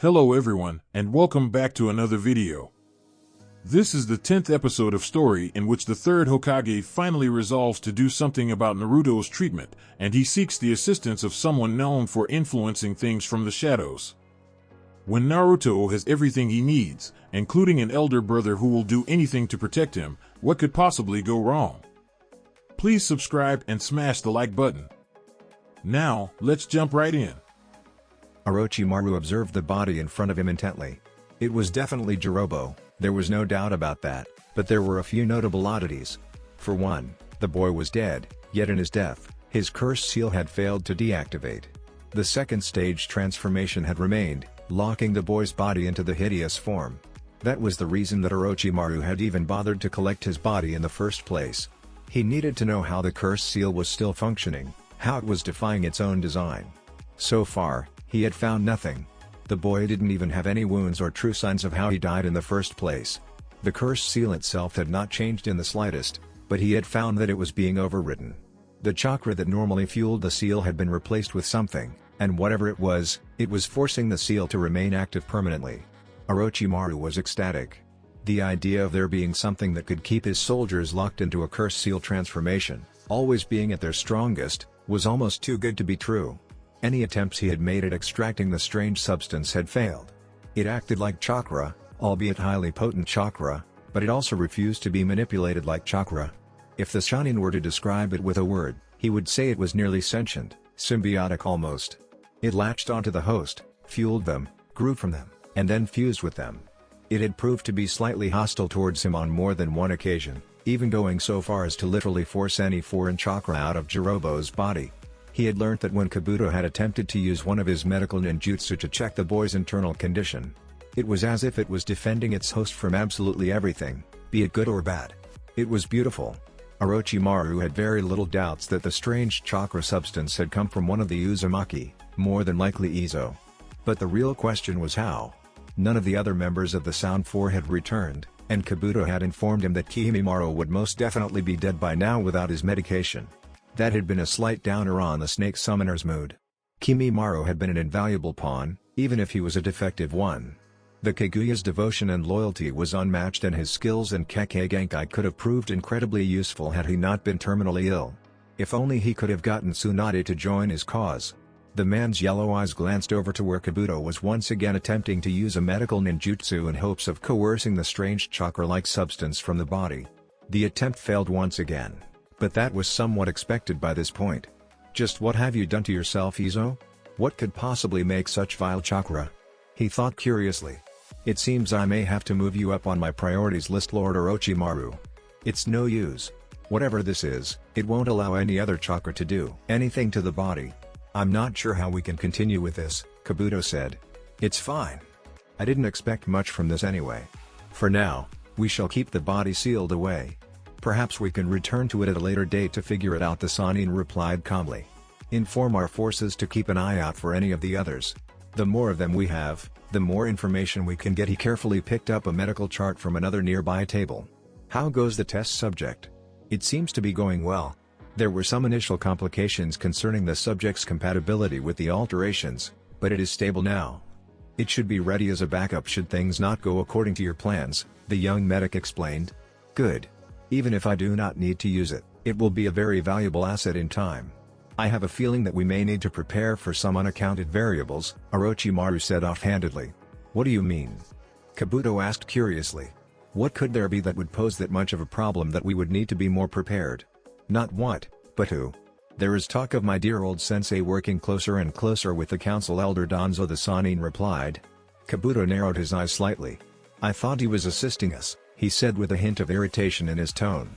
Hello everyone, and welcome back to another video. This is the 10th episode of Story in which the third Hokage finally resolves to do something about Naruto's treatment, and he seeks the assistance of someone known for influencing things from the shadows. When Naruto has everything he needs, including an elder brother who will do anything to protect him, what could possibly go wrong? Please subscribe and smash the like button. Now, let's jump right in. Orochimaru observed the body in front of him intently. It was definitely Jirobo, there was no doubt about that, but there were a few notable oddities. For one, the boy was dead, yet in his death, his curse seal had failed to deactivate. The second stage transformation had remained, locking the boy's body into the hideous form. That was the reason that Orochimaru had even bothered to collect his body in the first place. He needed to know how the curse seal was still functioning, how it was defying its own design. So far, he had found nothing. The boy didn't even have any wounds or true signs of how he died in the first place. The curse seal itself had not changed in the slightest, but he had found that it was being overridden. The chakra that normally fueled the seal had been replaced with something, and whatever it was forcing the seal to remain active permanently. Orochimaru was ecstatic. The idea of there being something that could keep his soldiers locked into a curse seal transformation, always being at their strongest, was almost too good to be true. Any attempts he had made at extracting the strange substance had failed. It acted like chakra, albeit highly potent chakra, but it also refused to be manipulated like chakra. If the Shanin were to describe it with a word, he would say it was nearly sentient, symbiotic almost. It latched onto the host, fueled them, grew from them, and then fused with them. It had proved to be slightly hostile towards him on more than one occasion, even going so far as to literally force any foreign chakra out of Jirobo's body. He had learnt that when Kabuto had attempted to use one of his medical ninjutsu to check the boy's internal condition, it was as if it was defending its host from absolutely everything, be it good or bad. It was beautiful. Orochimaru had very little doubts that the strange chakra substance had come from one of the Uzumaki, more than likely Izo. But the real question was how. None of the other members of the Sound Four had returned, and Kabuto had informed him that Kimimaro would most definitely be dead by now without his medication. That had been a slight downer on the Snake Summoner's mood. Kimimaro had been an invaluable pawn, even if he was a defective one. The Kaguya's devotion and loyalty was unmatched, and his skills and Kekkei Genkai could have proved incredibly useful had he not been terminally ill. If only he could have gotten Tsunade to join his cause. The man's yellow eyes glanced over to where Kabuto was once again attempting to use a medical ninjutsu in hopes of coercing the strange chakra-like substance from the body. The attempt failed once again. But that was somewhat expected by this point. Just what have you done to yourself, Izo? What could possibly make such vile chakra? He thought curiously. It seems I may have to move you up on my priorities list, Lord Orochimaru. It's no use. Whatever this is, it won't allow any other chakra to do anything to the body. I'm not sure how we can continue with this, Kabuto said. It's fine. I didn't expect much from this anyway. For now, we shall keep the body sealed away. Perhaps we can return to it at a later date to figure it out, the Sannin replied calmly. Inform our forces to keep an eye out for any of the others. The more of them we have, the more information we can get. He carefully picked up a medical chart from another nearby table. How goes the test subject? It seems to be going well. There were some initial complications concerning the subject's compatibility with the alterations, but it is stable now. It should be ready as a backup should things not go according to your plans, the young medic explained. Good. Even if I do not need to use it, it will be a very valuable asset in time. I have a feeling that we may need to prepare for some unaccounted variables, Orochimaru said offhandedly. What do you mean? Kabuto asked curiously. What could there be that would pose that much of a problem that we would need to be more prepared? Not what, but who? There is talk of my dear old sensei working closer and closer with the council elder Danzo, the Sannin replied. Kabuto narrowed his eyes slightly. I thought he was assisting us, he said with a hint of irritation in his tone.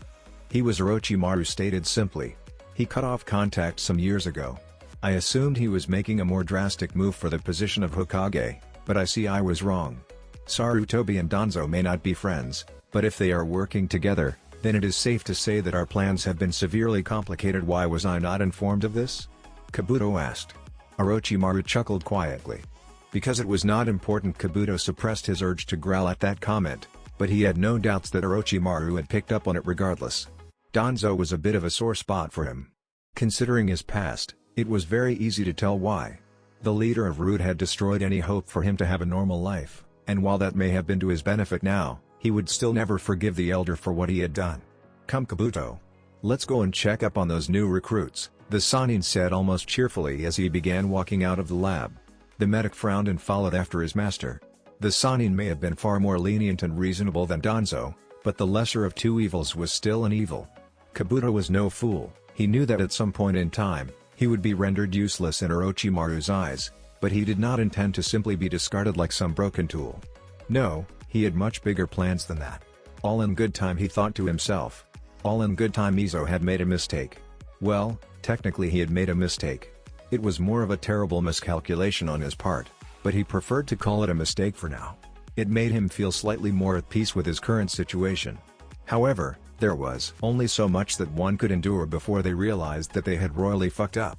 He was, Orochimaru stated simply. He cut off contact some years ago. I assumed he was making a more drastic move for the position of Hokage, but I see I was wrong. Sarutobi and Danzo may not be friends, but if they are working together, then it is safe to say that our plans have been severely complicated. Why was I not informed of this? Kabuto asked. Orochimaru chuckled quietly. Because it was not important. Kabuto suppressed his urge to growl at that comment, but he had no doubts that Orochimaru had picked up on it regardless. Danzo was a bit of a sore spot for him. Considering his past, it was very easy to tell why. The leader of Root had destroyed any hope for him to have a normal life, and while that may have been to his benefit now, he would still never forgive the elder for what he had done. "Come Kabuto. Let's go and check up on those new recruits," the Sannin said almost cheerfully as he began walking out of the lab. The medic frowned and followed after his master. The Sannin may have been far more lenient and reasonable than Danzo, but the lesser of two evils was still an evil. Kabuto was no fool. He knew that at some point in time, he would be rendered useless in Orochimaru's eyes, but he did not intend to simply be discarded like some broken tool. No, he had much bigger plans than that. All in good time, he thought to himself. All in good time. Izo had made a mistake. Well, technically he had made a mistake. It was more of a terrible miscalculation on his part, but he preferred to call it a mistake for now. It made him feel slightly more at peace with his current situation. However, there was only so much that one could endure before they realized that they had royally fucked up.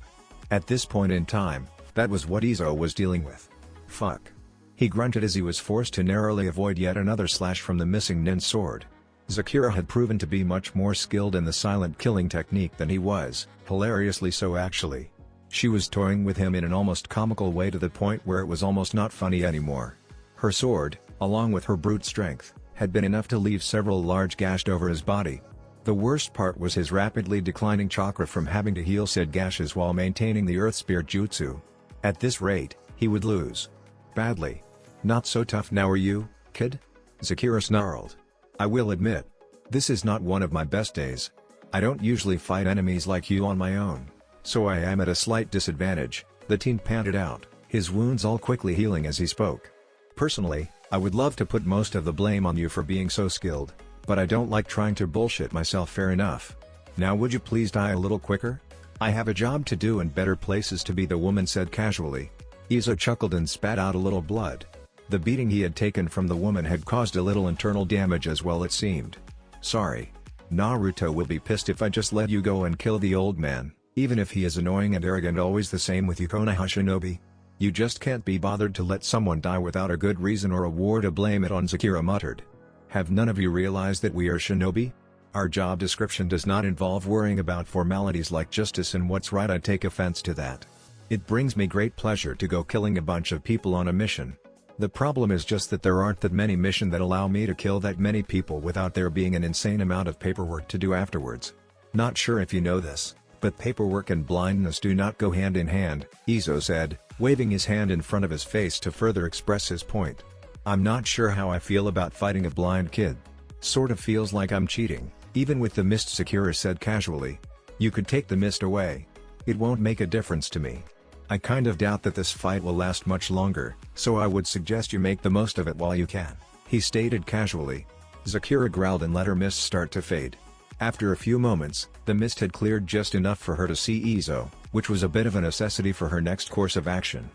At this point in time, that was what Izo was dealing with. Fuck. He grunted as he was forced to narrowly avoid yet another slash from the missing nin sword. Zakira had proven to be much more skilled in the silent killing technique than he was, hilariously so actually. She was toying with him in an almost comical way to the point where it was almost not funny anymore. Her sword, along with her brute strength, had been enough to leave several large gashes over his body. The worst part was his rapidly declining chakra from having to heal said gashes while maintaining the Earth Spear jutsu. At this rate, he would lose. Badly. "Not so tough now, are you, kid?" Zakira snarled. "I will admit. This is not one of my best days. I don't usually fight enemies like you on my own, so I am at a slight disadvantage," the teen panted out, his wounds all quickly healing as he spoke. "Personally, I would love to put most of the blame on you for being so skilled, but I don't like trying to bullshit myself. Fair enough. Now would you please die a little quicker? I have a job to do and better places to be," the woman said casually. Izo chuckled and spat out a little blood. The beating he had taken from the woman had caused a little internal damage as well, it seemed. "Sorry. Naruto will be pissed if I just let you go and kill the old man, even if he is annoying and arrogant. Always the same with you, Konoha Shinobi. You just can't be bothered to let someone die without a good reason or a war to blame it on," Zakira muttered. "Have none of you realized that we are shinobi? Our job description does not involve worrying about formalities like justice and what's right. I take offense to that. It brings me great pleasure to go killing a bunch of people on a mission. The problem is just that there aren't that many missions that allow me to kill that many people without there being an insane amount of paperwork to do afterwards. Not sure if you know this, but paperwork and blindness do not go hand in hand," Izo said, waving his hand in front of his face to further express his point. "I'm not sure how I feel about fighting a blind kid. Sort of feels like I'm cheating, even with the mist," Sakura said casually. "You could take the mist away. It won't make a difference to me. I kind of doubt that this fight will last much longer, so I would suggest you make the most of it while you can," he stated casually. Zakira growled and let her mist start to fade. After a few moments, the mist had cleared just enough for her to see Izo, which was a bit of a necessity for her next course of action.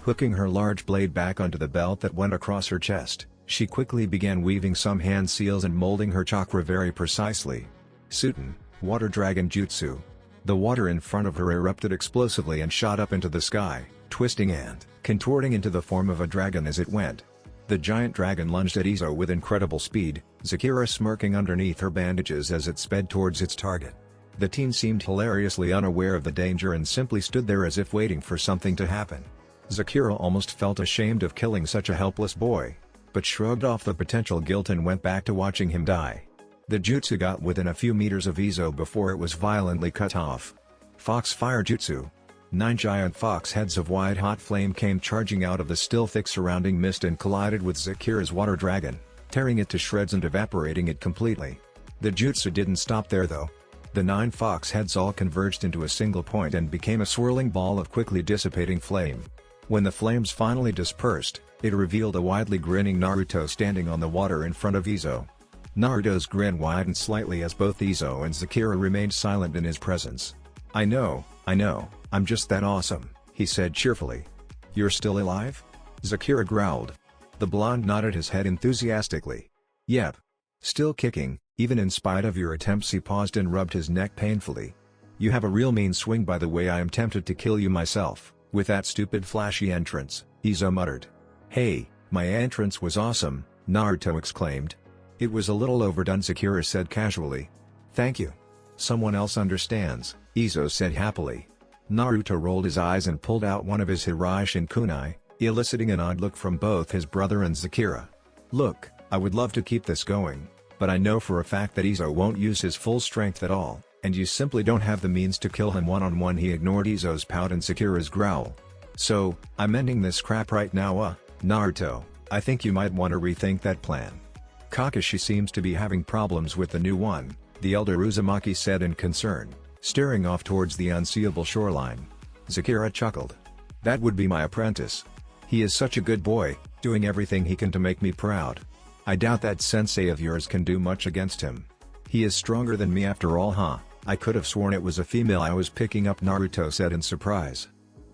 Hooking her large blade back onto the belt that went across her chest, she quickly began weaving some hand seals and molding her chakra very precisely. Suiten, Water Dragon Jutsu. The water in front of her erupted explosively and shot up into the sky, twisting and contorting into the form of a dragon as it went. The giant dragon lunged at Izo with incredible speed, Zakira smirking underneath her bandages as it sped towards its target. The teen seemed hilariously unaware of the danger and simply stood there as if waiting for something to happen. Zakira almost felt ashamed of killing such a helpless boy, but shrugged off the potential guilt and went back to watching him die. The jutsu got within a few meters of Izo before it was violently cut off. Fox Fire Jutsu. 9 giant fox heads of white-hot flame came charging out of the still thick surrounding mist and collided with Zakira's water dragon, tearing it to shreds and evaporating it completely. The jutsu didn't stop there though. The 9 fox heads all converged into a single point and became a swirling ball of quickly dissipating flame. When the flames finally dispersed, it revealed a widely grinning Naruto standing on the water in front of Izo. Naruto's grin widened slightly as both Izo and Zakira remained silent in his presence. I know, I'm just that awesome," he said cheerfully. "You're still alive?" Zakira growled. The blonde nodded his head enthusiastically. "Yep. Still kicking, even in spite of your attempts." He paused and rubbed his neck painfully. "You have a real mean swing, by the way. I am tempted to kill you myself, with that stupid flashy entrance," Izo muttered. "Hey, my entrance was awesome," Naruto exclaimed. "It was a little overdone," Zakira said casually. "Thank you. Someone else understands," Izo said happily. Naruto rolled his eyes and pulled out one of his Hiraishin kunai, eliciting an odd look from both his brother and Zakira. "Look, I would love to keep this going, but I know for a fact that Izo won't use his full strength at all, and you simply don't have the means to kill him one-on-one." He ignored Izo's pout and Zakira's growl. "So, I'm ending this crap right now, Naruto. I think you might want to rethink that plan." "Kakashi seems to be having problems with the new one," the elder Uzumaki said in concern, staring off towards the unseeable shoreline. Zakira chuckled. "That would be my apprentice. He is such a good boy, doing everything he can to make me proud. I doubt that sensei of yours can do much against him. He is stronger than me after all, huh?" "I could have sworn it was a female I was picking up," Naruto said in surprise.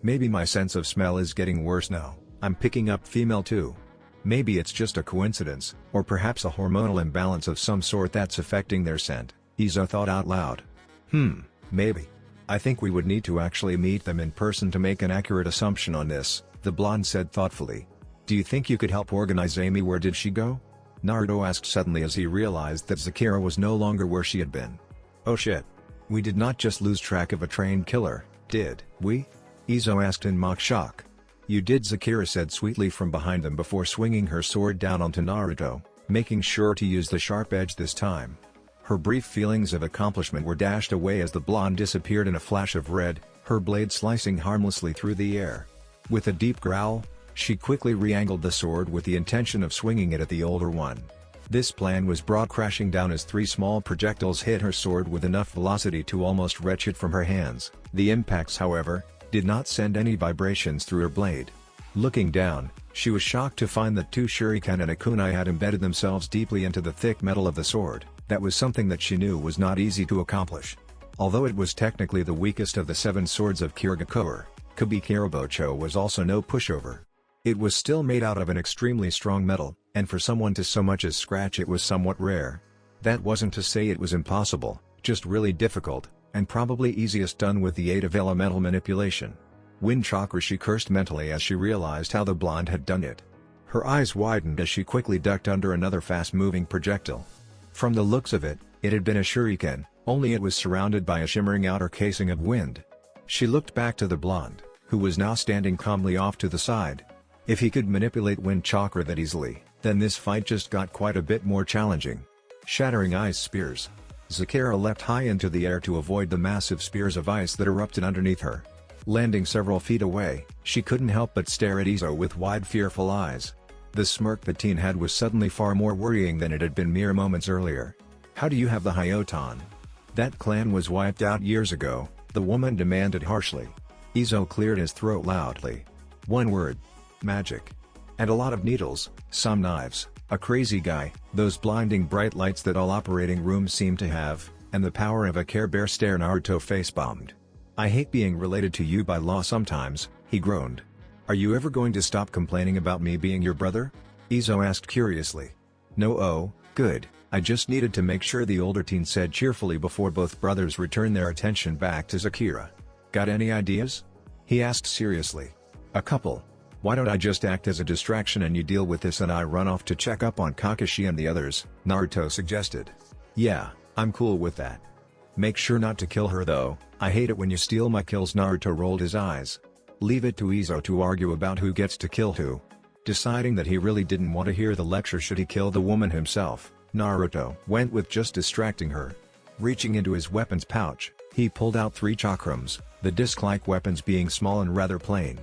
"Maybe my sense of smell is getting worse now. I'm picking up female too. Maybe it's just a coincidence, or perhaps a hormonal imbalance of some sort that's affecting their scent," Izo thought out loud. Maybe. I think we would need to actually meet them in person to make an accurate assumption on this," the blonde said thoughtfully. "Do you think you could help organize Amy? Where did she go?" Naruto asked suddenly as he realized that Zakira was no longer where she had been. "Oh shit. We did not just lose track of a trained killer, did we?" Izo asked in mock shock. "You did," Zakira said sweetly from behind them before swinging her sword down onto Naruto, making sure to use the sharp edge this time. Her brief feelings of accomplishment were dashed away as the blonde disappeared in a flash of red, her blade slicing harmlessly through the air. With a deep growl, she quickly re-angled the sword with the intention of swinging it at the older one. This plan was brought crashing down as three small projectiles hit her sword with enough velocity to almost wrench it from her hands. The impacts, however, did not send any vibrations through her blade. Looking down, she was shocked to find that two shuriken and a kunai had embedded themselves deeply into the thick metal of the sword. That was something that she knew was not easy to accomplish. Although it was technically the weakest of the 7 swords of Kirigakour, Kabikirabocho was also no pushover. It was still made out of an extremely strong metal, and for someone to so much as scratch it was somewhat rare. That wasn't to say it was impossible, just really difficult, and probably easiest done with the aid of elemental manipulation. Wind chakra, she cursed mentally as she realized how the blonde had done it. Her eyes widened as she quickly ducked under another fast-moving projectile. From the looks of it, it had been a shuriken, only it was surrounded by a shimmering outer casing of wind. She looked back to the blonde, who was now standing calmly off to the side. If he could manipulate wind chakra that easily, then this fight just got quite a bit more challenging. Shattering ice spears. Zakira leapt high into the air to avoid the massive spears of ice that erupted underneath her. Landing several feet away, she couldn't help but stare at Izo with wide fearful eyes. The smirk the teen had was suddenly far more worrying than it had been mere moments earlier. "How do you have the Hyoton? That clan was wiped out years ago," the woman demanded harshly. Izo cleared his throat loudly. "One word. Magic. And a lot of needles, some knives, a crazy guy, those blinding bright lights that all operating rooms seem to have, and the power of a Care Bear stare." Naruto face-bombed. "I hate being related to you by law sometimes," he groaned. "Are you ever going to stop complaining about me being your brother?" Izo asked curiously. "No, oh, good, I just needed to make sure," the older teen said cheerfully before both brothers returned their attention back to Zakira. "Got any ideas?" he asked seriously. "A couple. Why don't I just act as a distraction and you deal with this and I run off to check up on Kakashi and the others," Naruto suggested. "Yeah, I'm cool with that. Make sure not to kill her though, I hate it when you steal my kills." Naruto rolled his eyes. Leave it to Izo to argue about who gets to kill who. Deciding that he really didn't want to hear the lecture should he kill the woman himself, Naruto went with just distracting her. Reaching into his weapons pouch, he pulled out 3 chakrams, the disc-like weapons being small and rather plain.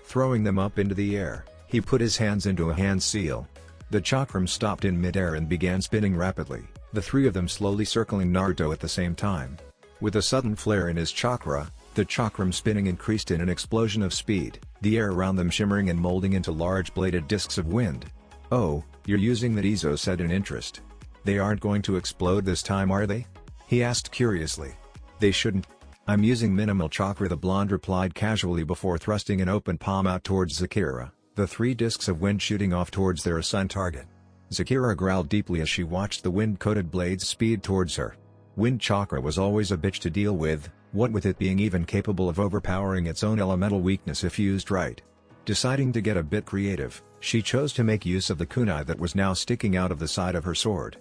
Throwing them up into the air, he put his hands into a hand seal. The chakram stopped in midair and began spinning rapidly, the 3 of them slowly circling Naruto at the same time. With a sudden flare in his chakra, the chakram spinning increased in an explosion of speed, the air around them shimmering and molding into large bladed discs of wind. "Oh, you're using that," Izo said in interest. "They aren't going to explode this time, are they?" he asked curiously. "They shouldn't. I'm using minimal chakra," the blonde replied casually before thrusting an open palm out towards Zakira, the 3 discs of wind shooting off towards their assigned target. Zakira growled deeply as she watched the wind-coated blades speed towards her. Wind chakra was always a bitch to deal with, what with it being even capable of overpowering its own elemental weakness if used right. Deciding to get a bit creative, she chose to make use of the kunai that was now sticking out of the side of her sword.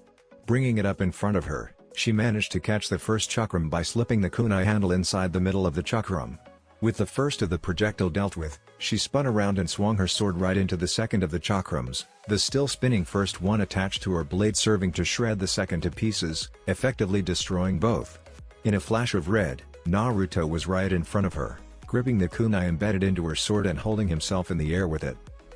Bringing it up in front of her, she managed to catch the first chakram by slipping the kunai handle inside the middle of the chakram. With the first of the projectile dealt with, she spun around and swung her sword right into the second of the chakrams, the still spinning first one attached to her blade serving to shred the second to pieces, effectively destroying both. In a flash of red, Naruto was right in front of her, gripping the kunai embedded into her sword and holding himself in the air with it.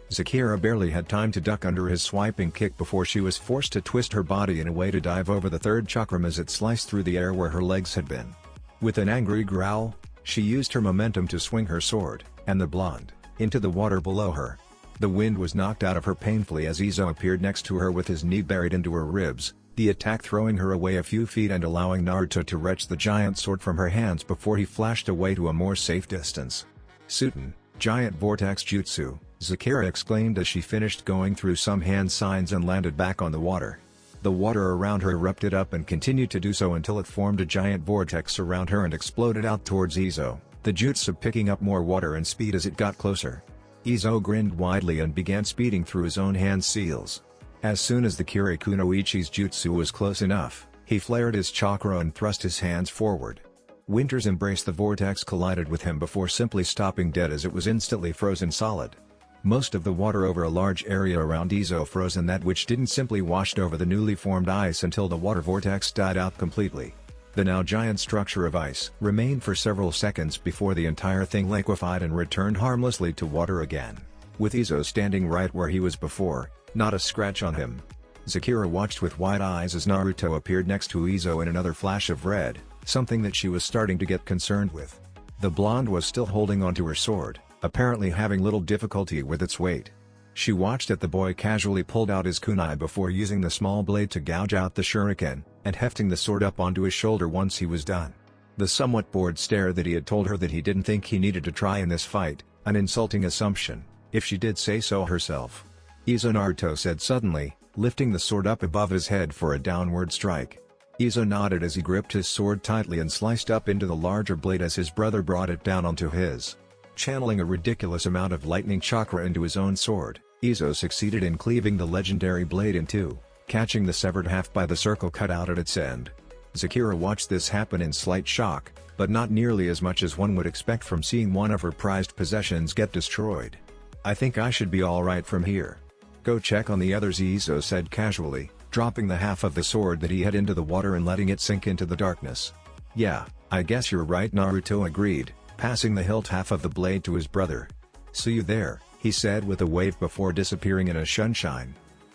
Zakira barely had time to duck under his swiping kick before she was forced to twist her body in a way to dive over the third chakram as it sliced through the air where her legs had been. With an angry growl, she used her momentum to swing her sword, and the blonde, into the water below her. The wind was knocked out of her painfully as Izo appeared next to her with his knee buried into her ribs, the attack throwing her away a few feet and allowing Naruto to wrench the giant sword from her hands before he flashed away to a more safe distance. Suten, giant vortex jutsu, Zakira exclaimed as she finished going through some hand signs and landed back on the water. The water around her erupted up and continued to do so until it formed a giant vortex around her and exploded out towards Izo, the jutsu picking up more water and speed as it got closer. Izo grinned widely and began speeding through his own hand seals. As soon as the Kiriku no Ichi's jutsu was close enough, he flared his chakra and thrust his hands forward. Winter's embrace the vortex collided with him before simply stopping dead as it was instantly frozen solid. Most of the water over a large area around Izo froze and that which didn't simply washed over the newly formed ice until the water vortex died out completely. The now giant structure of ice remained for several seconds before the entire thing liquefied and returned harmlessly to water again. With Izo standing right where he was before, not a scratch on him. Zakira watched with wide eyes as Naruto appeared next to Izo in another flash of red, something that she was starting to get concerned with. The blonde was still holding onto her sword, apparently having little difficulty with its weight. She watched as the boy casually pulled out his kunai before using the small blade to gouge out the shuriken, and hefting the sword up onto his shoulder once he was done. The somewhat bored stare that he had told her that he didn't think he needed to try in this fight, an insulting assumption, if she did say so herself. Izo, Naruto said suddenly, lifting the sword up above his head for a downward strike. Izo nodded as he gripped his sword tightly and sliced up into the larger blade as his brother brought it down onto his. Channeling a ridiculous amount of lightning chakra into his own sword, Izo succeeded in cleaving the legendary blade in two, catching the severed half by the circle cut out at its end. Zakira watched this happen in slight shock, but not nearly as much as one would expect from seeing one of her prized possessions get destroyed. "I think I should be alright from here. Go check on the others," Izo said casually, dropping the half of the sword that he had into the water and letting it sink into the darkness. "Yeah, I guess you're right," Naruto agreed, passing the hilt half of the blade to his brother. "See you there," he said with a wave before disappearing in a sunshine.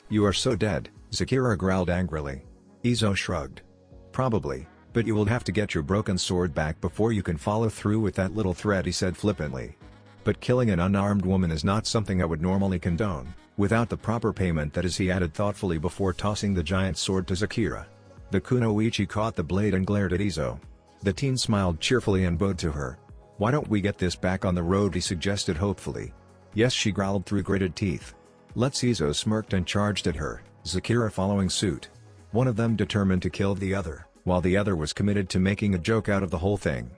"You are so dead," Zakira growled angrily. Izo shrugged. "Probably, but you will have to get your broken sword back before you can follow through with that little threat," he said flippantly. "But killing an unarmed woman is not something I would normally condone, without the proper payment, that is," he added thoughtfully before tossing the giant sword to Zakira. The kunoichi caught the blade and glared at Izo. The teen smiled cheerfully and bowed to her. "Why don't we get this back on the road?" he suggested hopefully. "Yes," she growled through gritted teeth. "Let's." Izo smirked and charged at her, Zakira following suit. One of them determined to kill the other, while the other was committed to making a joke out of the whole thing.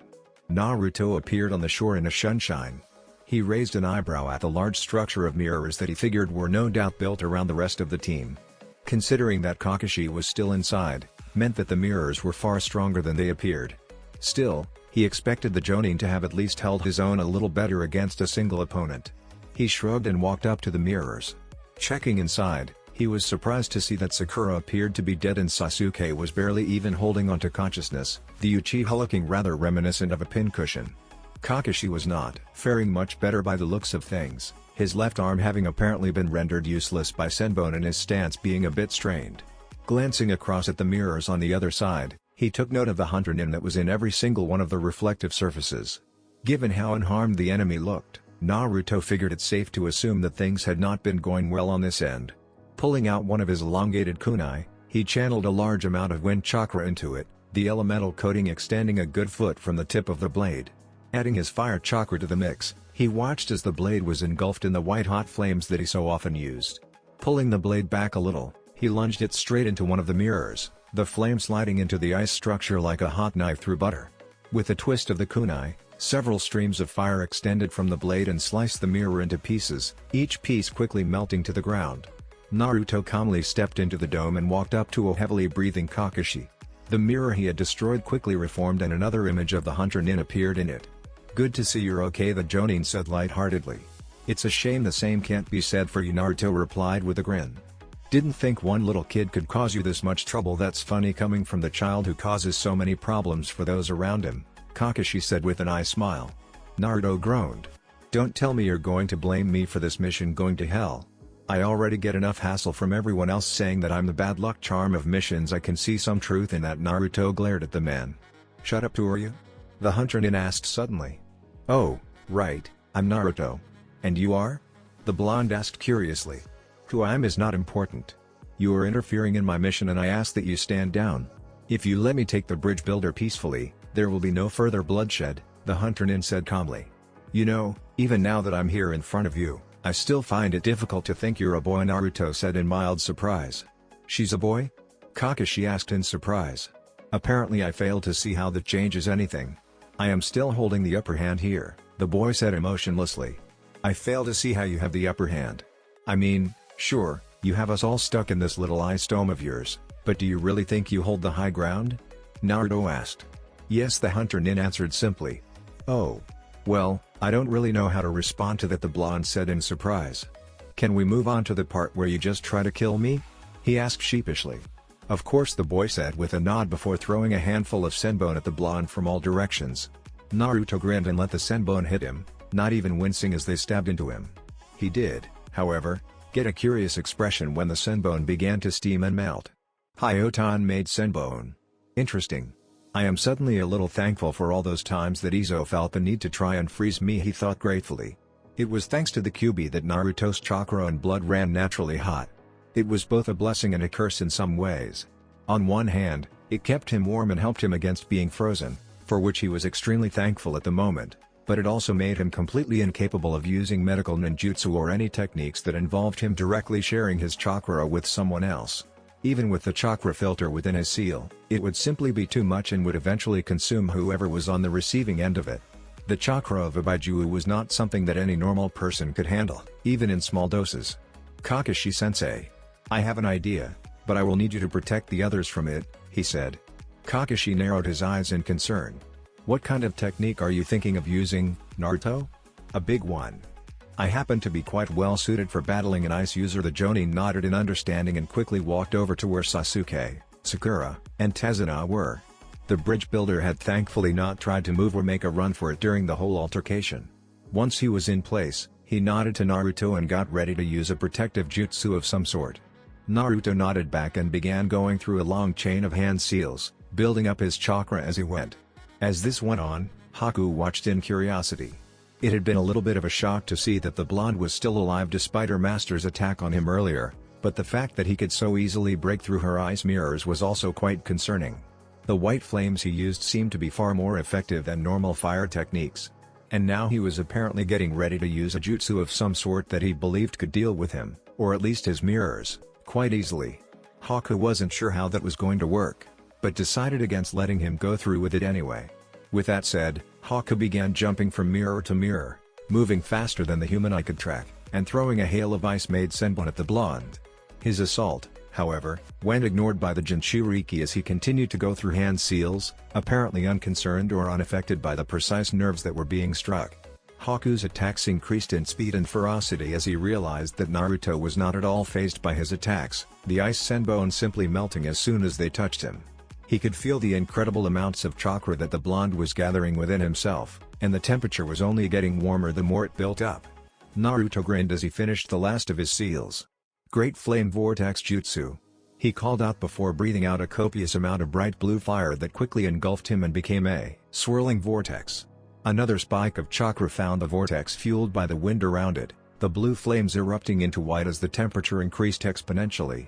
Naruto appeared on the shore in a sunshine. He raised an eyebrow at the large structure of mirrors that he figured were no doubt built around the rest of the team. Considering that Kakashi was still inside, meant that the mirrors were far stronger than they appeared. Still, he expected the Jonin to have at least held his own a little better against a single opponent. He shrugged and walked up to the mirrors. Checking inside, he was surprised to see that Sakura appeared to be dead and Sasuke was barely even holding onto consciousness, the Uchiha looking rather reminiscent of a pincushion. Kakashi was not faring much better by the looks of things, his left arm having apparently been rendered useless by Senbone and his stance being a bit strained. Glancing across at the mirrors on the other side, he took note of the hunter nin that was in every single one of the reflective surfaces. Given how unharmed the enemy looked, Naruto figured it safe to assume that things had not been going well on this end. Pulling out one of his elongated kunai, he channeled a large amount of wind chakra into it, the elemental coating extending a good foot from the tip of the blade. Adding his fire chakra to the mix, he watched as the blade was engulfed in the white-hot flames that he so often used. Pulling the blade back a little, he lunged it straight into one of the mirrors, the flame sliding into the ice structure like a hot knife through butter. With a twist of the kunai, several streams of fire extended from the blade and sliced the mirror into pieces, each piece quickly melting to the ground. Naruto calmly stepped into the dome and walked up to a heavily breathing Kakashi. The mirror he had destroyed quickly reformed and another image of the hunter nin appeared in it. "Good to see you're okay," the Jonin said lightheartedly. "It's a shame the same can't be said for you," Naruto replied with a grin. "Didn't think one little kid could cause you this much trouble. That's funny coming from the child who causes so many problems for those around him," Kakashi said with an eye smile. Naruto groaned. "Don't tell me you're going to blame me for this mission going to hell. I already get enough hassle from everyone else saying that I'm the bad luck charm of missions. I can see some truth in that." Naruto glared at the man. "Shut up, who are you?" the hunter nin asked suddenly. "Oh, right, I'm Naruto. And you are?" the blonde asked curiously. "Who I am is not important. You are interfering in my mission and I ask that you stand down. If you let me take the bridge builder peacefully, there will be no further bloodshed," the hunter nin said calmly. "You know, even now that I'm here in front of you, I still find it difficult to think you're a boy," Naruto said in mild surprise. "She's a boy?" Kakashi asked in surprise. "Apparently I failed to see how that changes anything. I am still holding the upper hand here," the boy said emotionlessly. "I fail to see how you have the upper hand. I mean, sure, you have us all stuck in this little ice dome of yours, but do you really think you hold the high ground?" Naruto asked. "Yes," the hunter nin answered simply. "Oh. Well, I don't really know how to respond to that," the blonde said in surprise. "Can we move on to the part where you just try to kill me?" he asked sheepishly. "Of course," the boy said with a nod before throwing a handful of senbon at the blonde from all directions. Naruto grinned and let the senbon hit him, not even wincing as they stabbed into him. He did, however, get a curious expression when the senbon began to steam and melt. Hyotan made senbon. Interesting. I am suddenly a little thankful for all those times that Izo felt the need to try and freeze me, he thought gratefully. It was thanks to the Kyuubi that Naruto's chakra and blood ran naturally hot. It was both a blessing and a curse in some ways. On one hand, it kept him warm and helped him against being frozen, for which he was extremely thankful at the moment, but it also made him completely incapable of using medical ninjutsu or any techniques that involved him directly sharing his chakra with someone else. Even with the chakra filter within his seal, it would simply be too much and would eventually consume whoever was on the receiving end of it. The chakra of a Baiju was not something that any normal person could handle, even in small doses. "Kakashi-sensei. I have an idea, but I will need you to protect the others from it," he said. Kakashi narrowed his eyes in concern. "What kind of technique are you thinking of using, Naruto?" "A big one. I happen to be quite well suited for battling an ice user." The Jonin nodded in understanding and quickly walked over to where Sasuke, Sakura, and Tezuna were. The bridge builder had thankfully not tried to move or make a run for it during the whole altercation. Once he was in place, he nodded to Naruto and got ready to use a protective jutsu of some sort. Naruto nodded back and began going through a long chain of hand seals, building up his chakra as he went. As this went on, Haku watched in curiosity. It had been a little bit of a shock to see that the blonde was still alive despite her master's attack on him earlier, but the fact that he could so easily break through her ice mirrors was also quite concerning. The white flames he used seemed to be far more effective than normal fire techniques. And now he was apparently getting ready to use a jutsu of some sort that he believed could deal with him, or at least his mirrors, quite easily. Haku wasn't sure how that was going to work, but decided against letting him go through with it anyway. With that said, Haku began jumping from mirror to mirror, moving faster than the human eye could track, and throwing a hail of ice-made senbon at the blonde. His assault, however, went ignored by the Jinchuriki as he continued to go through hand seals, apparently unconcerned or unaffected by the precise nerves that were being struck. Haku's attacks increased in speed and ferocity as he realized that Naruto was not at all fazed by his attacks, the ice senbon simply melting as soon as they touched him. He could feel the incredible amounts of chakra that the blonde was gathering within himself, and the temperature was only getting warmer the more it built up. Naruto grinned as he finished the last of his seals. "Great Flame Vortex Jutsu," he called out before breathing out a copious amount of bright blue fire that quickly engulfed him and became a swirling vortex. Another spike of chakra found the vortex fueled by the wind around it, the blue flames erupting into white as the temperature increased exponentially.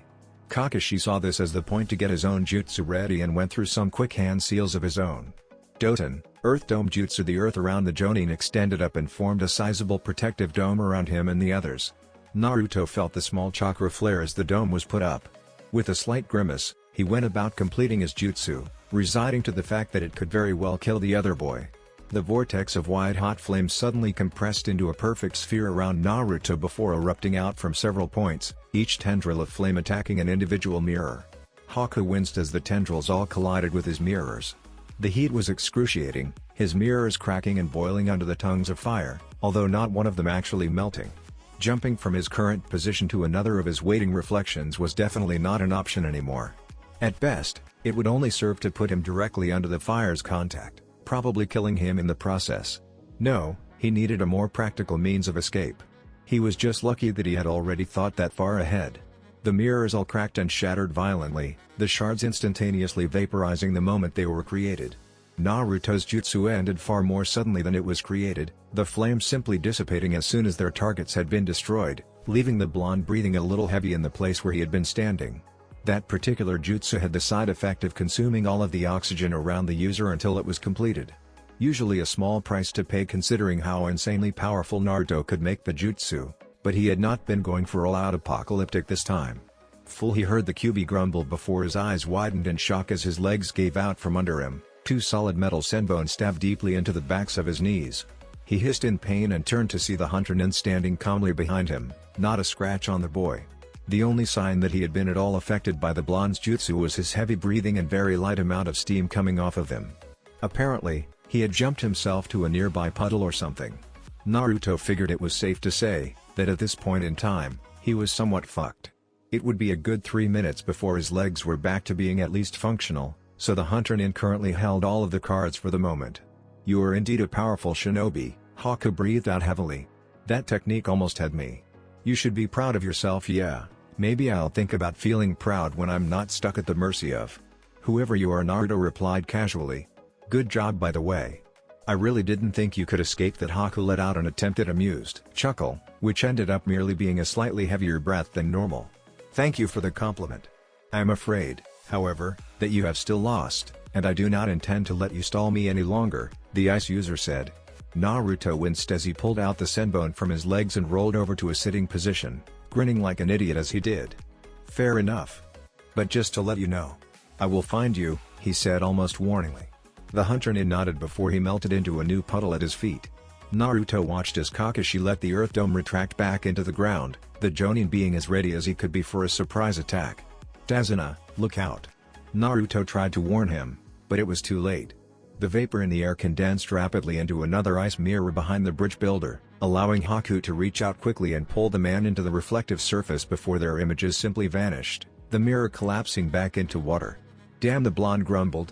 Kakashi saw this as the point to get his own jutsu ready and went through some quick hand seals of his own. Doton, Earth Dome Jutsu. The earth around the Jonin extended up and formed a sizable protective dome around him and the others. Naruto felt the small chakra flare as the dome was put up. With a slight grimace, he went about completing his jutsu, resigning to the fact that it could very well kill the other boy. The vortex of white-hot flames suddenly compressed into a perfect sphere around Naruto before erupting out from several points, each tendril of flame attacking an individual mirror. Haku winced as the tendrils all collided with his mirrors. The heat was excruciating, his mirrors cracking and boiling under the tongues of fire, although not one of them actually melting. Jumping from his current position to another of his waiting reflections was definitely not an option anymore. At best, it would only serve to put him directly under the fire's contact, probably killing him in the process. No, he needed a more practical means of escape. He was just lucky that he had already thought that far ahead. The mirrors all cracked and shattered violently, the shards instantaneously vaporizing the moment they were created. Naruto's jutsu ended far more suddenly than it was created, the flames simply dissipating as soon as their targets had been destroyed, leaving the blonde breathing a little heavy in the place where he had been standing. That particular jutsu had the side effect of consuming all of the oxygen around the user until it was completed. Usually a small price to pay considering how insanely powerful Naruto could make the jutsu, but he had not been going for all-out apocalyptic this time. Full he heard the Kyuubi grumble before his eyes widened in shock as his legs gave out from under him, two solid metal senbon stabbed deeply into the backs of his knees. He hissed in pain and turned to see the hunter nin standing calmly behind him, not a scratch on the boy. The only sign that he had been at all affected by the blonde's jutsu was his heavy breathing and very light amount of steam coming off of him. Apparently, he had jumped himself to a nearby puddle or something. Naruto figured it was safe to say that at this point in time, he was somewhat fucked. It would be a good 3 minutes before his legs were back to being at least functional, so the hunter nin currently held all of the cards for the moment. "You are indeed a powerful shinobi," Hokage breathed out heavily. "That technique almost had me. You should be proud of yourself." "Yeah, maybe I'll think about feeling proud when I'm not stuck at the mercy of whoever you are," Naruto replied casually. "Good job by the way. I really didn't think you could escape that." Hokage let out an attempted amused chuckle, which ended up merely being a slightly heavier breath than normal. "Thank you for the compliment. I'm afraid, however, that you have still lost, and I do not intend to let you stall me any longer," the ice user said. Naruto winced as he pulled out the senbon from his legs and rolled over to a sitting position, grinning like an idiot as he did. "Fair enough. But just to let you know, I will find you," he said almost warningly. The hunter nin nodded before he melted into a new puddle at his feet. Naruto watched as Kakashi let the earth dome retract back into the ground, the Jonin being as ready as he could be for a surprise attack. "Dazuna, look out." Naruto tried to warn him, but it was too late. The vapor in the air condensed rapidly into another ice mirror behind the bridge builder, allowing Haku to reach out quickly and pull the man into the reflective surface before their images simply vanished, the mirror collapsing back into water. "Damn," the blonde grumbled.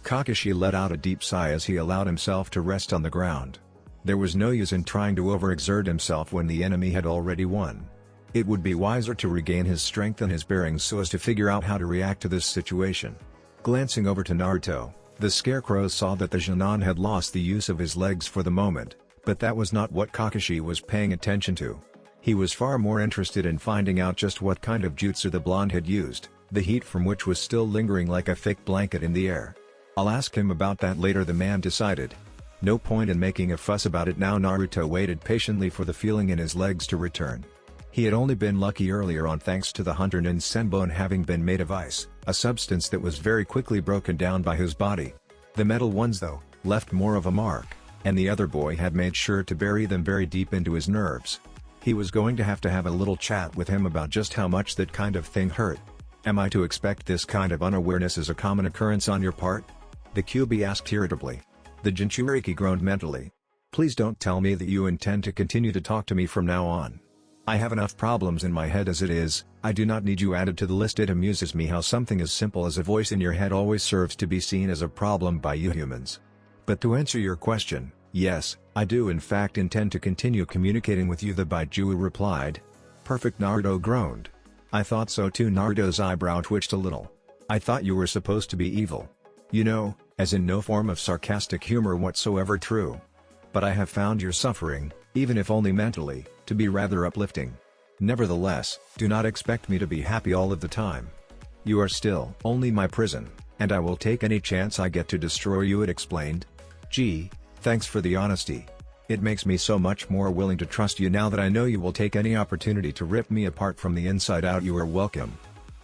Kakashi let out a deep sigh as he allowed himself to rest on the ground. There was no use in trying to overexert himself when the enemy had already won. It would be wiser to regain his strength and his bearings so as to figure out how to react to this situation. Glancing over to Naruto, the Scarecrow saw that the Jonin had lost the use of his legs for the moment, but that was not what Kakashi was paying attention to. He was far more interested in finding out just what kind of jutsu the blonde had used, the heat from which was still lingering like a thick blanket in the air. "I'll ask him about that later," the man decided. No point in making a fuss about it now. Naruto waited patiently for the feeling in his legs to return. He had only been lucky earlier on thanks to the hunter nin's senbon having been made of ice, a substance that was very quickly broken down by his body. The metal ones though, left more of a mark, and the other boy had made sure to bury them very deep into his nerves. He was going to have a little chat with him about just how much that kind of thing hurt. "Am I to expect this kind of unawareness as a common occurrence on your part?" the Kyuubi asked irritably. The Jinchuriki groaned mentally. "Please don't tell me that you intend to continue to talk to me from now on. I have enough problems in my head as it is, I do not need you added to the list." It amuses me how something as simple as a voice in your head always serves to be seen as a problem by you humans. But to answer your question, yes, I do in fact intend to continue communicating with you, the Baijiu replied. "Perfect," Naruto groaned. "I thought so too." Naruto's eyebrow twitched a little. "I thought you were supposed to be evil. You know, as in no form of sarcastic humor whatsoever true. But I have found your suffering, even if only mentally, to be rather uplifting. Nevertheless, do not expect me to be happy all of the time. You are still only my prison, and I will take any chance I get to destroy you," it explained. "Gee, thanks for the honesty. It makes me so much more willing to trust you now that I know you will take any opportunity to rip me apart from the inside out." "You are welcome.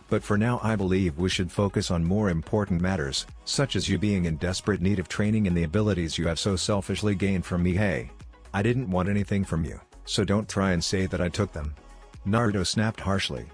But for now I believe we should focus on more important matters, such as you being in desperate need of training and the abilities you have so selfishly gained from me." "Hey, I didn't want anything from you, so don't try and say that I took them," Naruto snapped harshly.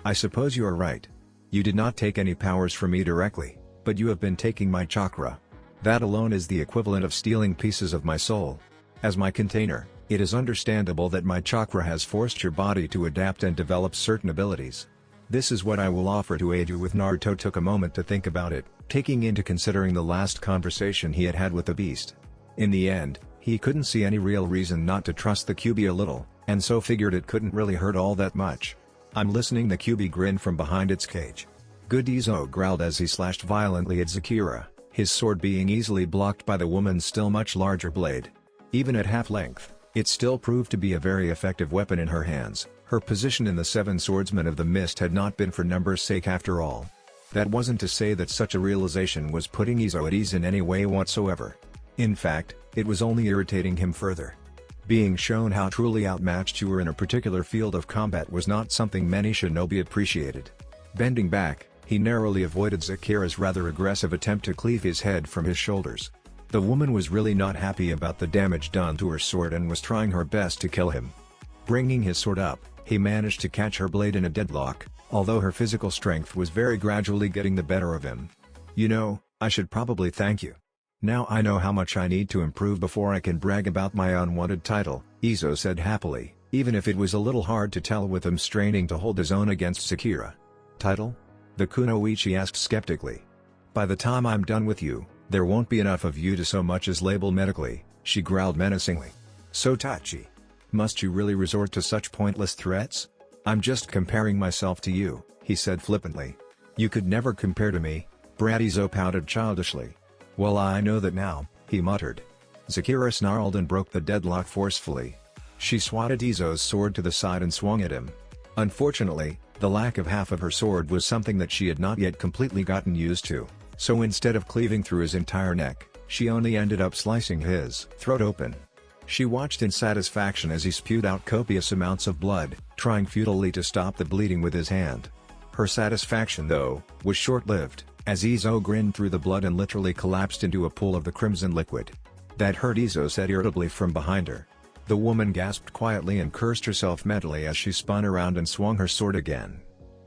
I suppose you are right. You did not take any powers from me directly. But you have been taking my chakra. That alone is the equivalent of stealing pieces of my soul. As my container, it is understandable that my chakra has forced your body to adapt and develop certain abilities. This is what I will offer to aid you with. Naruto took a moment to think about it, taking into considering the last conversation he had had with the beast. In the end, he couldn't see any real reason not to trust the Kyuubi a little, and so figured it couldn't really hurt all that much. I'm listening. The Kyuubi grinned from behind its cage. Good, Izo growled as he slashed violently at Zakira, his sword being easily blocked by the woman's still much larger blade. Even at half length, it still proved to be a very effective weapon in her hands. Her position in the Seven Swordsmen of the Mist had not been for numbers' sake after all. That wasn't to say that such a realization was putting Izo at ease in any way whatsoever. In fact, it was only irritating him further. Being shown how truly outmatched you were in a particular field of combat was not something many shinobi appreciated. Bending back, he narrowly avoided Zakira's rather aggressive attempt to cleave his head from his shoulders. The woman was really not happy about the damage done to her sword and was trying her best to kill him. Bringing his sword up, he managed to catch her blade in a deadlock, although her physical strength was very gradually getting the better of him. You know, I should probably thank you. Now I know how much I need to improve before I can brag about my unwanted title, Izo said happily, even if it was a little hard to tell with him straining to hold his own against Zakira. Title? The kunoichi asked skeptically. By the time I'm done with you, there won't be enough of you to so much as label medically, she growled menacingly. So touchy. Must you really resort to such pointless threats? I'm just comparing myself to you, he said flippantly. You could never compare to me, Izo pouted childishly. Well, I know that now, he muttered. Zakira snarled and broke the deadlock forcefully. She swatted Izo's sword to the side and swung at him. Unfortunately, the lack of half of her sword was something that she had not yet completely gotten used to, so instead of cleaving through his entire neck, she only ended up slicing his throat open. She watched in satisfaction as he spewed out copious amounts of blood, trying futilely to stop the bleeding with his hand. Her satisfaction, though, was short-lived, as Izo grinned through the blood and literally collapsed into a pool of the crimson liquid. That hurt, Izo said irritably from behind her. The woman gasped quietly and cursed herself mentally as she spun around and swung her sword again.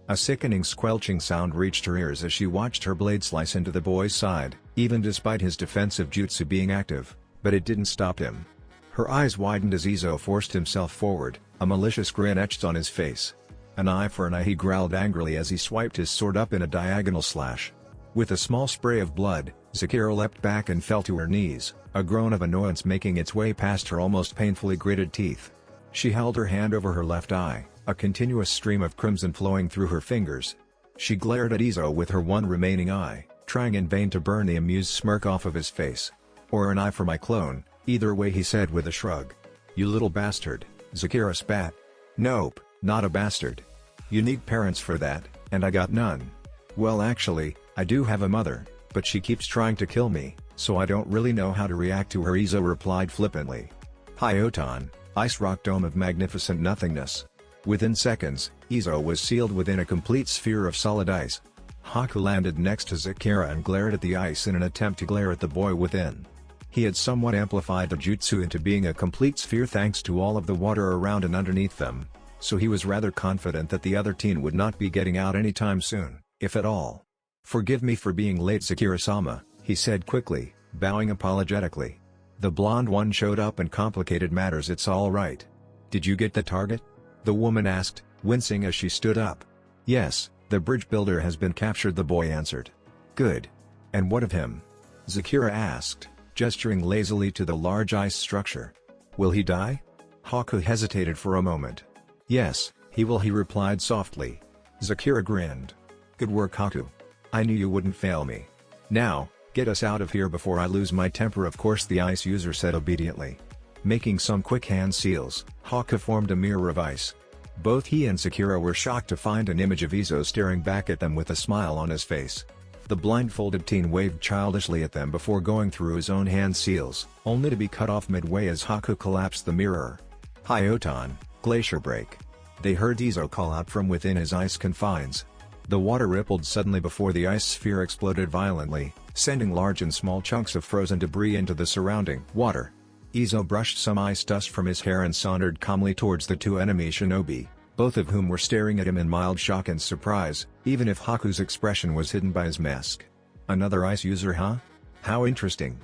A sickening squelching sound reached her ears as she watched her blade slice into the boy's side, even despite his defensive jutsu being active, but it didn't stop him. Her eyes widened as Izo forced himself forward, a malicious grin etched on his face. An eye for an eye, he growled angrily as he swiped his sword up in a diagonal slash. With a small spray of blood, Zakira leapt back and fell to her knees, a groan of annoyance making its way past her almost painfully gritted teeth. She held her hand over her left eye, a continuous stream of crimson flowing through her fingers. She glared at Izo with her one remaining eye, trying in vain to burn the amused smirk off of his face. Or an eye for my clone, either way, he said with a shrug. You little bastard, Zakira spat. Nope, not a bastard. You need parents for that, and I got none. Well, actually, I do have a mother, but she keeps trying to kill me, so I don't really know how to react to her, Izo replied flippantly. Hyotan, ice rock dome of magnificent nothingness. Within seconds, Izo was sealed within a complete sphere of solid ice. Haku landed next to Zakira and glared at the ice in an attempt to glare at the boy within. He had somewhat amplified the jutsu into being a complete sphere thanks to all of the water around and underneath them, so he was rather confident that the other teen would not be getting out anytime soon, if at all. Forgive me for being late, Zakira-sama, he said quickly, bowing apologetically. The blonde one showed up and complicated matters. It's all right. Did you get the target? The woman asked, wincing as she stood up. Yes, the bridge builder has been captured, the boy answered. Good. And what of him? Zakira asked, gesturing lazily to the large ice structure. Will he die? Haku hesitated for a moment. Yes, he will, he replied softly. Zakira grinned. Good work, Haku. I knew you wouldn't fail me. Now, get us out of here before I lose my temper. Of course, the ice user said obediently. Making some quick hand seals, Haku formed a mirror of ice. Both he and Zakira were shocked to find an image of Izo staring back at them with a smile on his face. The blindfolded teen waved childishly at them before going through his own hand seals, only to be cut off midway as Haku collapsed the mirror. Hyotan, glacier break. They heard Izo call out from within his ice confines. The water rippled suddenly before the ice sphere exploded violently, sending large and small chunks of frozen debris into the surrounding water. Izo brushed some ice dust from his hair and sauntered calmly towards the two enemy shinobi, both of whom were staring at him in mild shock and surprise, even if Haku's expression was hidden by his mask. Another ice user, huh? How interesting.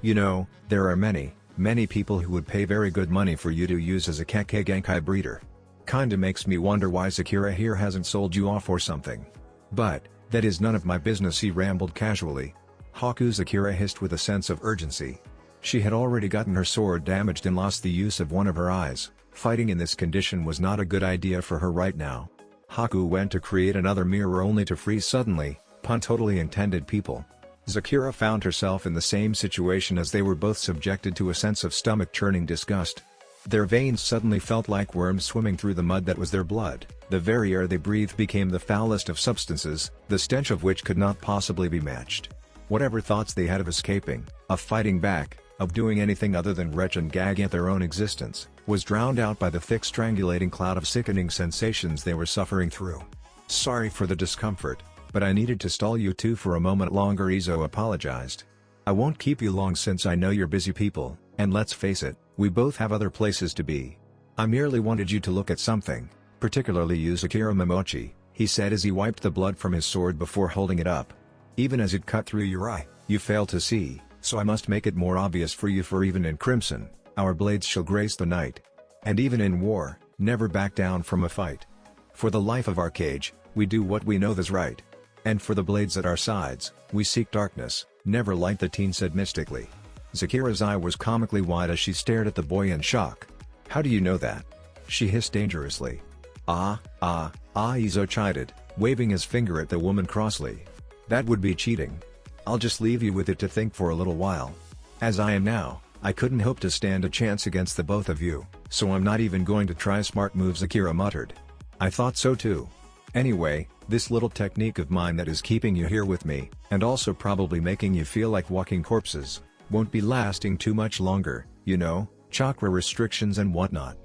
You know, there are many people who would pay very good money for you to use as a Kekkei Genkai breeder. Kinda makes me wonder why Sakura here hasn't sold you off or something. But, that is none of my business, he rambled casually. Haku, Sakura hissed with a sense of urgency. She had already gotten her sword damaged and lost the use of one of her eyes. Fighting in this condition was not a good idea for her right now. Haku went to create another mirror only to freeze suddenly, pun totally intended people. Sakura found herself in the same situation as they were, both subjected to a sense of stomach-churning disgust. Their veins suddenly felt like worms swimming through the mud that was their blood. The very air they breathed became the foulest of substances, the stench of which could not possibly be matched. Whatever thoughts they had of escaping, of fighting back, of doing anything other than retch and gag at their own existence, was drowned out by the thick strangulating cloud of sickening sensations they were suffering through. Sorry for the discomfort, but I needed to stall you two for a moment longer, Izo apologized. I won't keep you long since I know you're busy people, and let's face it, we both have other places to be. I merely wanted you to look at something, particularly you, Sakura Momochi, he said as he wiped the blood from his sword before holding it up. Even as it cut through your eye, you fail to see, so I must make it more obvious for you, for even in crimson, our blades shall grace the night. And even in war, never back down from a fight. For the life of our cage, we do what we know is right. And for the blades at our sides, we seek darkness, never light, the teen said mystically. Sakura's eye was comically wide as she stared at the boy in shock. How do you know that? She hissed dangerously. Izo chided, waving his finger at the woman crossly. That would be cheating. I'll just leave you with it to think for a little while. As I am now, I couldn't hope to stand a chance against the both of you, so I'm not even going to try smart moves, Akira muttered. I thought so too. Anyway, this little technique of mine that is keeping you here with me, and also probably making you feel like walking corpses, won't be lasting too much longer, you know, chakra restrictions and whatnot.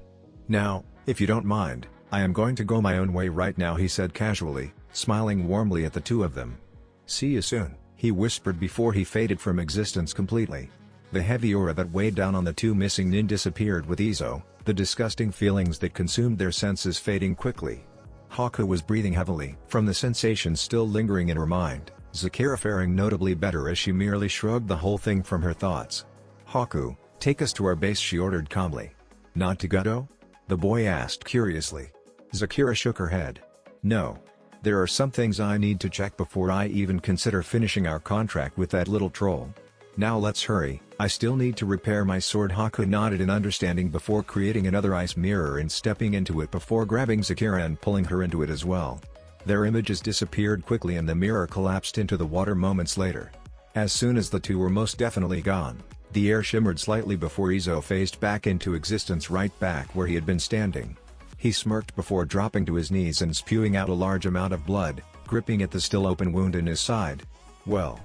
Now, if you don't mind, I am going to go my own way right now, he said casually, smiling warmly at the two of them. See you soon, he whispered before he faded from existence completely. The heavy aura that weighed down on the two missing nin disappeared with Izo, the disgusting feelings that consumed their senses fading quickly. Haku was breathing heavily from the sensations still lingering in her mind, Sakura faring notably better as she merely shrugged the whole thing from her thoughts. Haku, take us to our base, she ordered calmly. Not to Guto? The boy asked curiously. Sakura shook her head. No. There are some things I need to check before I even consider finishing our contract with that little troll. Now let's hurry, I still need to repair my sword. Haku nodded in understanding before creating another ice mirror and stepping into it before grabbing Sakura and pulling her into it as well. Their images disappeared quickly and the mirror collapsed into the water moments later. As soon as the two were most definitely gone, the air shimmered slightly before Izo phased back into existence right back where he had been standing. He smirked before dropping to his knees and spewing out a large amount of blood, gripping at the still open wound in his side. Well.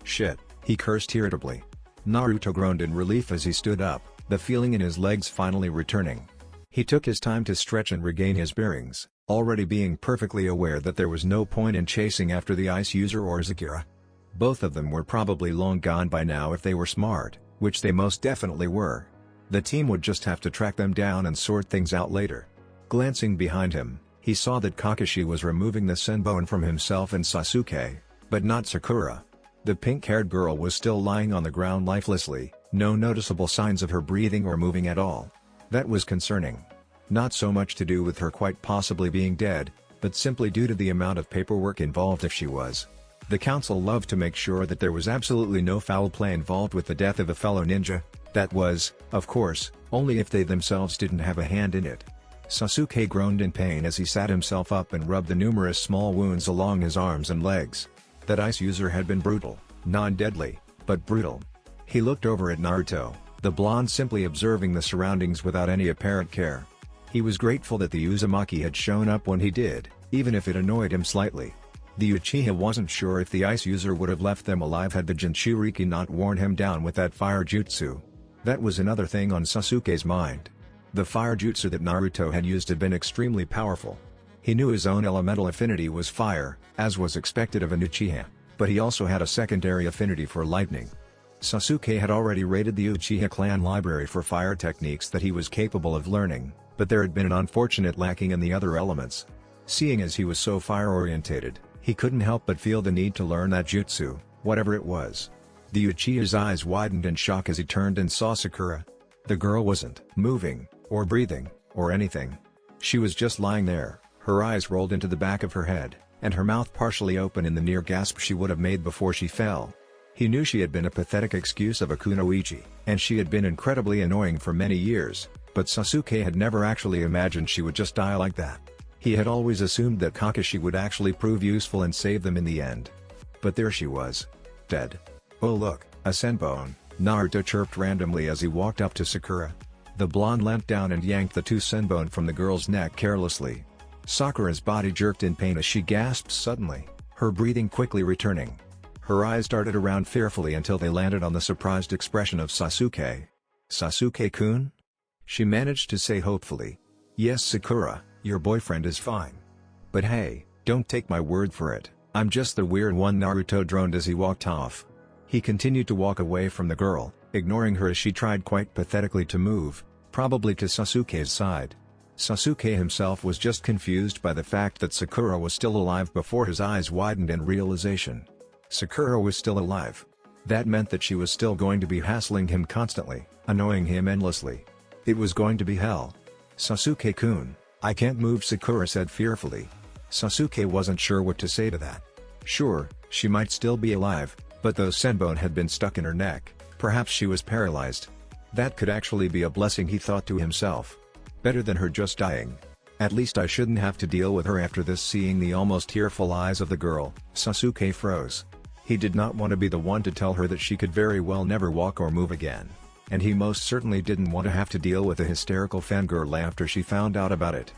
Shit. He cursed irritably. Naruto groaned in relief as he stood up, the feeling in his legs finally returning. He took his time to stretch and regain his bearings, already being perfectly aware that there was no point in chasing after the ice user or Sakura. Both of them were probably long gone by now if they were smart, which they most definitely were. The team would just have to track them down and sort things out later. Glancing behind him, he saw that Kakashi was removing the senbon from himself and Sasuke, but not Sakura. The pink-haired girl was still lying on the ground lifelessly, no noticeable signs of her breathing or moving at all. That was concerning. Not so much to do with her quite possibly being dead, but simply due to the amount of paperwork involved if she was. The council loved to make sure that there was absolutely no foul play involved with the death of a fellow ninja. That was, of course, only if they themselves didn't have a hand in it. Sasuke groaned in pain as he sat himself up and rubbed the numerous small wounds along his arms and legs. That ice user had been brutal, non-deadly, but brutal. He looked over at Naruto, the blonde simply observing the surroundings without any apparent care. He was grateful that the Uzumaki had shown up when he did, even if it annoyed him slightly. The Uchiha wasn't sure if the ice user would have left them alive had the Jinchuriki not worn him down with that fire jutsu. That was another thing on Sasuke's mind. The fire jutsu that Naruto had used had been extremely powerful. He knew his own elemental affinity was fire, as was expected of an Uchiha, but he also had a secondary affinity for lightning. Sasuke had already raided the Uchiha clan library for fire techniques that he was capable of learning, but there had been an unfortunate lacking in the other elements. Seeing as he was so fire-orientated, he couldn't help but feel the need to learn that jutsu, whatever it was. The Uchiha's eyes widened in shock as he turned and saw Sakura. The girl wasn't moving, or breathing, or anything. She was just lying there, her eyes rolled into the back of her head, and her mouth partially open in the near gasp she would have made before she fell. He knew she had been a pathetic excuse of a kunoichi, and she had been incredibly annoying for many years, but Sasuke had never actually imagined she would just die like that. He had always assumed that Kakashi would actually prove useful and save them in the end. But there she was. Dead. Oh look, a senbon, Naruto chirped randomly as he walked up to Sakura. The blonde leant down and yanked the two senbon from the girl's neck carelessly. Sakura's body jerked in pain as she gasped suddenly, her breathing quickly returning. Her eyes darted around fearfully until they landed on the surprised expression of Sasuke. "Sasuke-kun?" She managed to say hopefully. "Yes, Sakura, your boyfriend is fine. But hey, don't take my word for it, I'm just the weird one," Naruto droned as he walked off. He continued to walk away from the girl, ignoring her as she tried quite pathetically to move, probably to Sasuke's side. Sasuke himself was just confused by the fact that Sakura was still alive before his eyes widened in realization. Sakura was still alive. That meant that she was still going to be hassling him constantly, annoying him endlessly. It was going to be hell. "Sasuke-kun, I can't move," Sakura said fearfully. Sasuke wasn't sure what to say to that. Sure, she might still be alive, but those senbon had been stuck in her neck, perhaps she was paralyzed. That could actually be a blessing, he thought to himself. Better than her just dying. At least I shouldn't have to deal with her after this. Seeing the almost tearful eyes of the girl, Sasuke froze. He did not want to be the one to tell her that she could very well never walk or move again. And he most certainly didn't want to have to deal with a hysterical fangirl after she found out about it.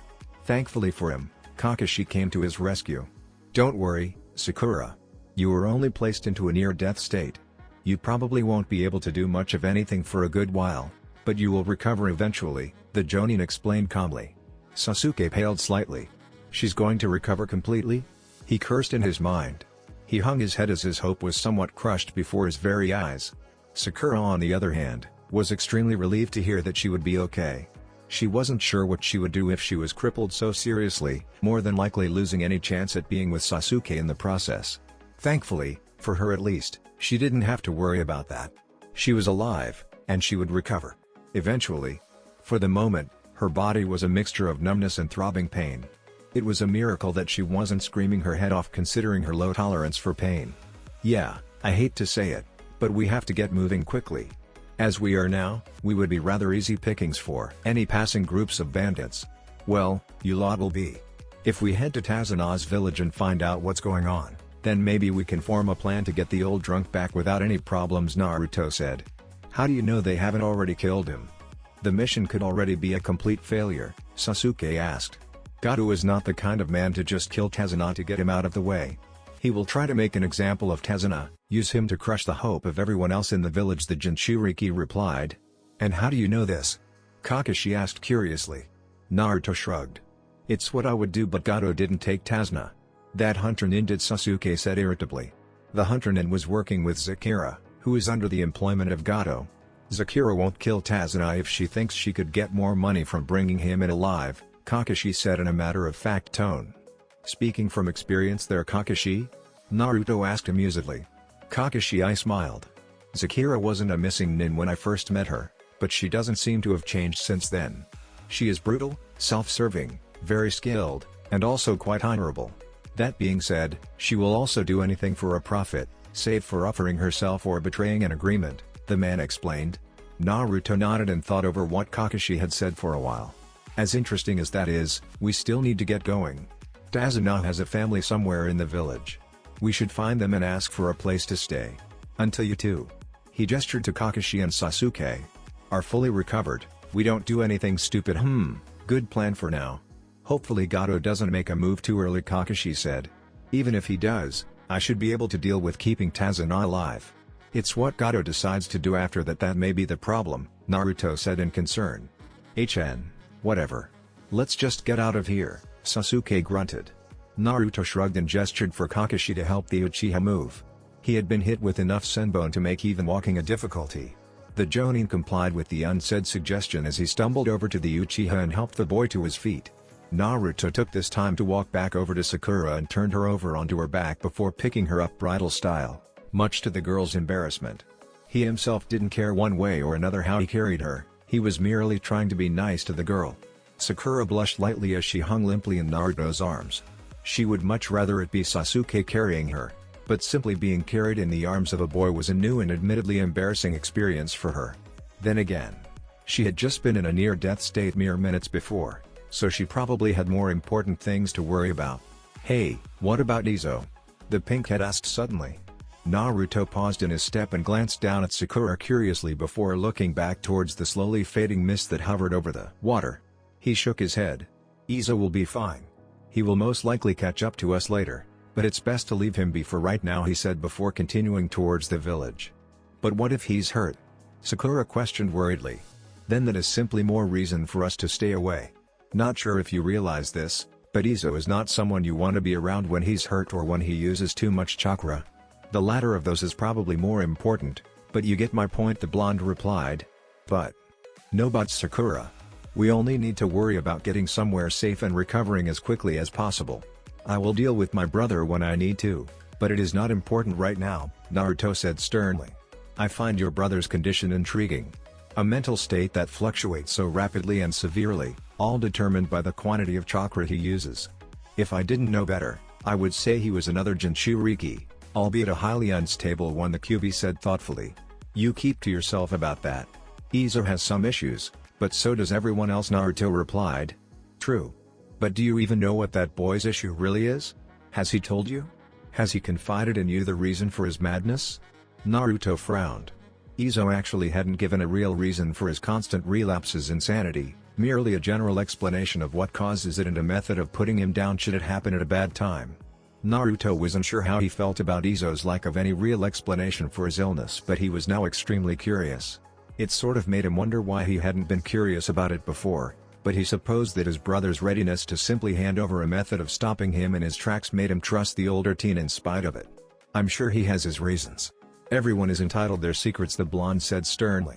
Thankfully for him, Kakashi came to his rescue. "Don't worry, Sakura. You were only placed into a near-death state. You probably won't be able to do much of anything for a good while, but you will recover eventually," the Jonin explained calmly. Sasuke paled slightly. "She's going to recover completely?" He cursed in his mind. He hung his head as his hope was somewhat crushed before his very eyes. Sakura, on the other hand, was extremely relieved to hear that she would be okay. She wasn't sure what she would do if she was crippled so seriously, more than likely losing any chance at being with Sasuke in the process. Thankfully, for her at least, she didn't have to worry about that. She was alive, and she would recover. Eventually. For the moment, her body was a mixture of numbness and throbbing pain. It was a miracle that she wasn't screaming her head off considering her low tolerance for pain. "Yeah, I hate to say it, but we have to get moving quickly. As we are now, we would be rather easy pickings for any passing groups of bandits. Well, you lot will be. If we head to Tazuna's village and find out what's going on, then maybe we can form a plan to get the old drunk back without any problems," Naruto said. "How do you know they haven't already killed him?" "The mission could already be a complete failure," Sasuke asked. "Gato is not the kind of man to just kill Tazuna to get him out of the way. He will try to make an example of Tazuna, use him to crush the hope of everyone else in the village," the Jinchuriki replied. "And how do you know this?" Kakashi asked curiously. Naruto shrugged. "It's what I would do, but Gato didn't take Tazuna." "That hunter nin did," Sasuke said irritably. "The hunter nin was working with Zakira, who is under the employment of Gato. Zakira won't kill Tazuna if she thinks she could get more money from bringing him in alive," Kakashi said in a matter-of-fact tone. "Speaking from experience there, Kakashi?" Naruto asked amusedly. Kakashi smiled. "Zakira wasn't a missing nin when I first met her, but she doesn't seem to have changed since then. She is brutal, self-serving, very skilled, and also quite honorable. That being said, she will also do anything for a profit, save for offering herself or betraying an agreement," the man explained. Naruto nodded and thought over what Kakashi had said for a while. "As interesting as that is, we still need to get going. Tazuna has a family somewhere in the village. We should find them and ask for a place to stay. Until you two," he gestured to Kakashi and Sasuke, "are fully recovered, we don't do anything stupid." Good plan for now. "Hopefully Gato doesn't make a move too early," Kakashi said. "Even if he does, I should be able to deal with keeping Tazuna alive. It's what Gato decides to do after that may be the problem," Naruto said in concern. Whatever. Let's just get out of here," Sasuke grunted. Naruto shrugged and gestured for Kakashi to help the Uchiha move. He had been hit with enough senbon to make even walking a difficulty. The Jonin complied with the unsaid suggestion as he stumbled over to the Uchiha and helped the boy to his feet. Naruto took this time to walk back over to Sakura and turned her over onto her back before picking her up bridal style, much to the girl's embarrassment. He himself didn't care one way or another how he carried her, he was merely trying to be nice to the girl. Sakura blushed lightly as she hung limply in Naruto's arms. She would much rather it be Sasuke carrying her, but simply being carried in the arms of a boy was a new and admittedly embarrassing experience for her. Then again, she had just been in a near-death state mere minutes before, so she probably had more important things to worry about. "Hey, what about Izo?" the pinkhead asked suddenly. Naruto paused in his step and glanced down at Sakura curiously before looking back towards the slowly fading mist that hovered over the water. He shook his head. "Izo will be fine. He will most likely catch up to us later, but it's best to leave him be for right now," he said before continuing towards the village. "But what if he's hurt?" Sakura questioned worriedly. "Then that is simply more reason for us to stay away. Not sure if you realize this, but Izo is not someone you want to be around when he's hurt or when he uses too much chakra. The latter of those is probably more important, but you get my point," the blonde replied. "But no buts, Sakura. We only need to worry about getting somewhere safe and recovering as quickly as possible. I will deal with my brother when I need to, but it is not important right now," Naruto said sternly. "I find your brother's condition intriguing. A mental state that fluctuates so rapidly and severely, all determined by the quantity of chakra he uses. If I didn't know better, I would say he was another Jinchuriki, albeit a highly unstable one," the Kyuubi said thoughtfully. "You keep to yourself about that. Izo has some issues, but so does everyone else," Naruto replied. "True. But do you even know what that boy's issue really is? Has he told you? Has he confided in you the reason for his madness?" Naruto frowned. Izo actually hadn't given a real reason for his constant relapses insanity, merely a general explanation of what causes it and a method of putting him down should it happen at a bad time. Naruto was unsure how he felt about Izo's lack of any real explanation for his illness, but he was now extremely curious. It sort of made him wonder why he hadn't been curious about it before, but he supposed that his brother's readiness to simply hand over a method of stopping him in his tracks made him trust the older teen in spite of it. "I'm sure he has his reasons. Everyone is entitled their secrets," the blonde said sternly.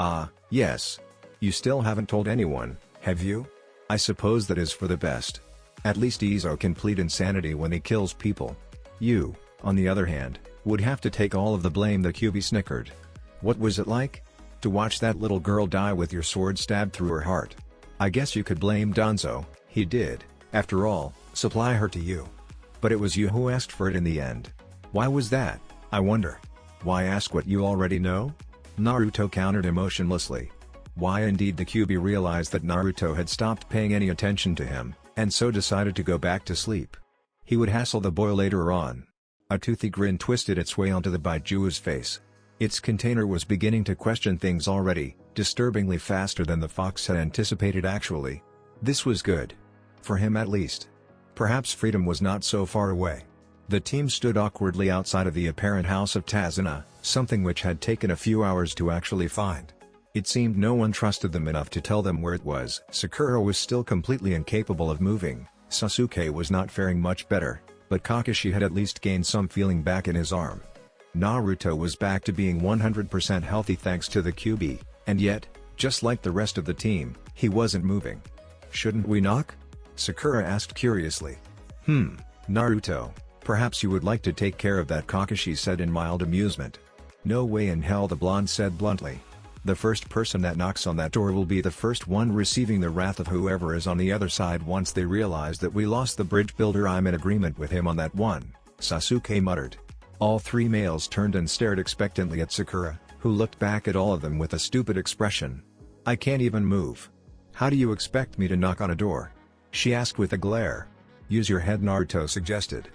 "Ah, yes. You still haven't told anyone, have you? I suppose that is for the best. At least Izo can plead insanity when he kills people. You, on the other hand, would have to take all of the blame," the Kyuubi snickered. "What was it like? To watch that little girl die with your sword stabbed through her heart? I guess you could blame Danzo, he did, after all, supply her to you. But it was you who asked for it in the end. Why was that, I wonder? Why ask what you already know?" Naruto countered emotionlessly. Why indeed, the Kyuubi realized that Naruto had stopped paying any attention to him, and so decided to go back to sleep. He would hassle the boy later on. A toothy grin twisted its way onto the Baiju's face. Its container was beginning to question things already, disturbingly faster than the fox had anticipated actually. This was good. For him at least. Perhaps freedom was not so far away. The team stood awkwardly outside of the apparent house of Tazuna, something which had taken a few hours to actually find. It seemed no one trusted them enough to tell them where it was. Sakura was still completely incapable of moving, Sasuke was not faring much better, but Kakashi had at least gained some feeling back in his arm. Naruto was back to being 100% healthy thanks to the Kyuubi, and yet, just like the rest of the team, he wasn't moving. "Shouldn't we knock?" Sakura asked curiously. Naruto, perhaps you would like to take care of that," Kakashi said in mild amusement. "No way in hell," the blonde said bluntly. "The first person that knocks on that door will be the first one receiving the wrath of whoever is on the other side once they realize that we lost the bridge builder. I'm in agreement with him on that one," Sasuke muttered. All three males turned and stared expectantly at Sakura, who looked back at all of them with a stupid expression. "I can't even move. How do you expect me to knock on a door?" she asked with a glare. "Use your head," Naruto suggested.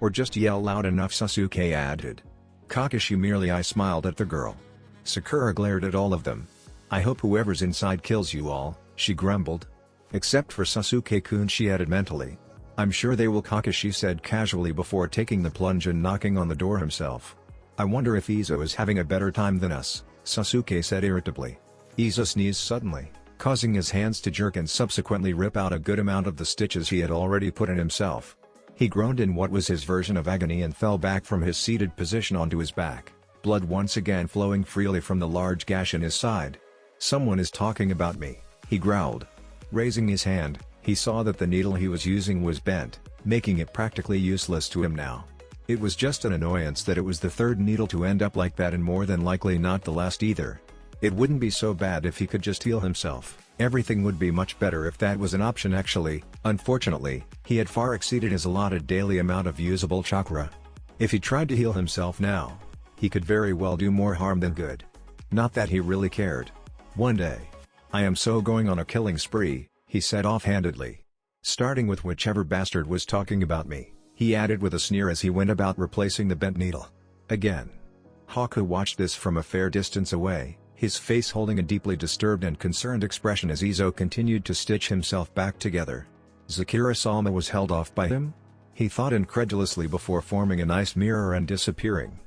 "Or just yell loud enough," Sasuke added. Kakashi merely smiled at the girl. Sakura glared at all of them. "I hope whoever's inside kills you all," she grumbled. "Except for Sasuke-kun," she added mentally. "I'm sure they will," Kakashi said casually before taking the plunge and knocking on the door himself. "I wonder if Izo is having a better time than us," Sasuke said irritably. Izo sneezed suddenly, causing his hands to jerk and subsequently rip out a good amount of the stitches he had already put in himself. He groaned in what was his version of agony and fell back from his seated position onto his back, blood once again flowing freely from the large gash in his side. "Someone is talking about me," he growled. Raising his hand, he saw that the needle he was using was bent, making it practically useless to him now. It was just an annoyance that it was the third needle to end up like that and more than likely not the last either. It wouldn't be so bad if he could just heal himself. Everything would be much better if that was an option actually. Unfortunately, he had far exceeded his allotted daily amount of usable chakra. If he tried to heal himself now, he could very well do more harm than good. Not that he really cared. One day, "I am so going on a killing spree," he said offhandedly. "Starting with whichever bastard was talking about me," he added with a sneer as he went about replacing the bent needle. Again. Haku watched this from a fair distance away, his face holding a deeply disturbed and concerned expression as Izo continued to stitch himself back together. Zakura-sama was held off by him? He thought incredulously before forming a nice mirror and disappearing.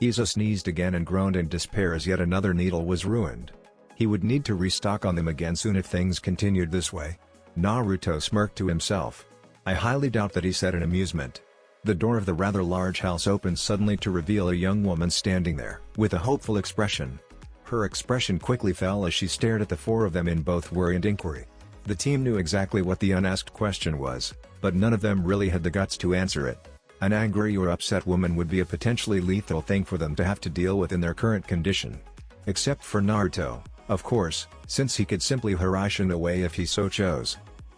Izo sneezed again and groaned in despair as yet another needle was ruined. He would need to restock on them again soon if things continued this way. Naruto smirked to himself. "I highly doubt that," he said in amusement. The door of the rather large house opened suddenly to reveal a young woman standing there, with a hopeful expression. Her expression quickly fell as she stared at the four of them in both worry and inquiry. The team knew exactly what the unasked question was, but none of them really had the guts to answer it. An angry or upset woman would be a potentially lethal thing for them to have to deal with in their current condition. Except for Naruto, of course, since he could simply Hiruzen away if he so chose.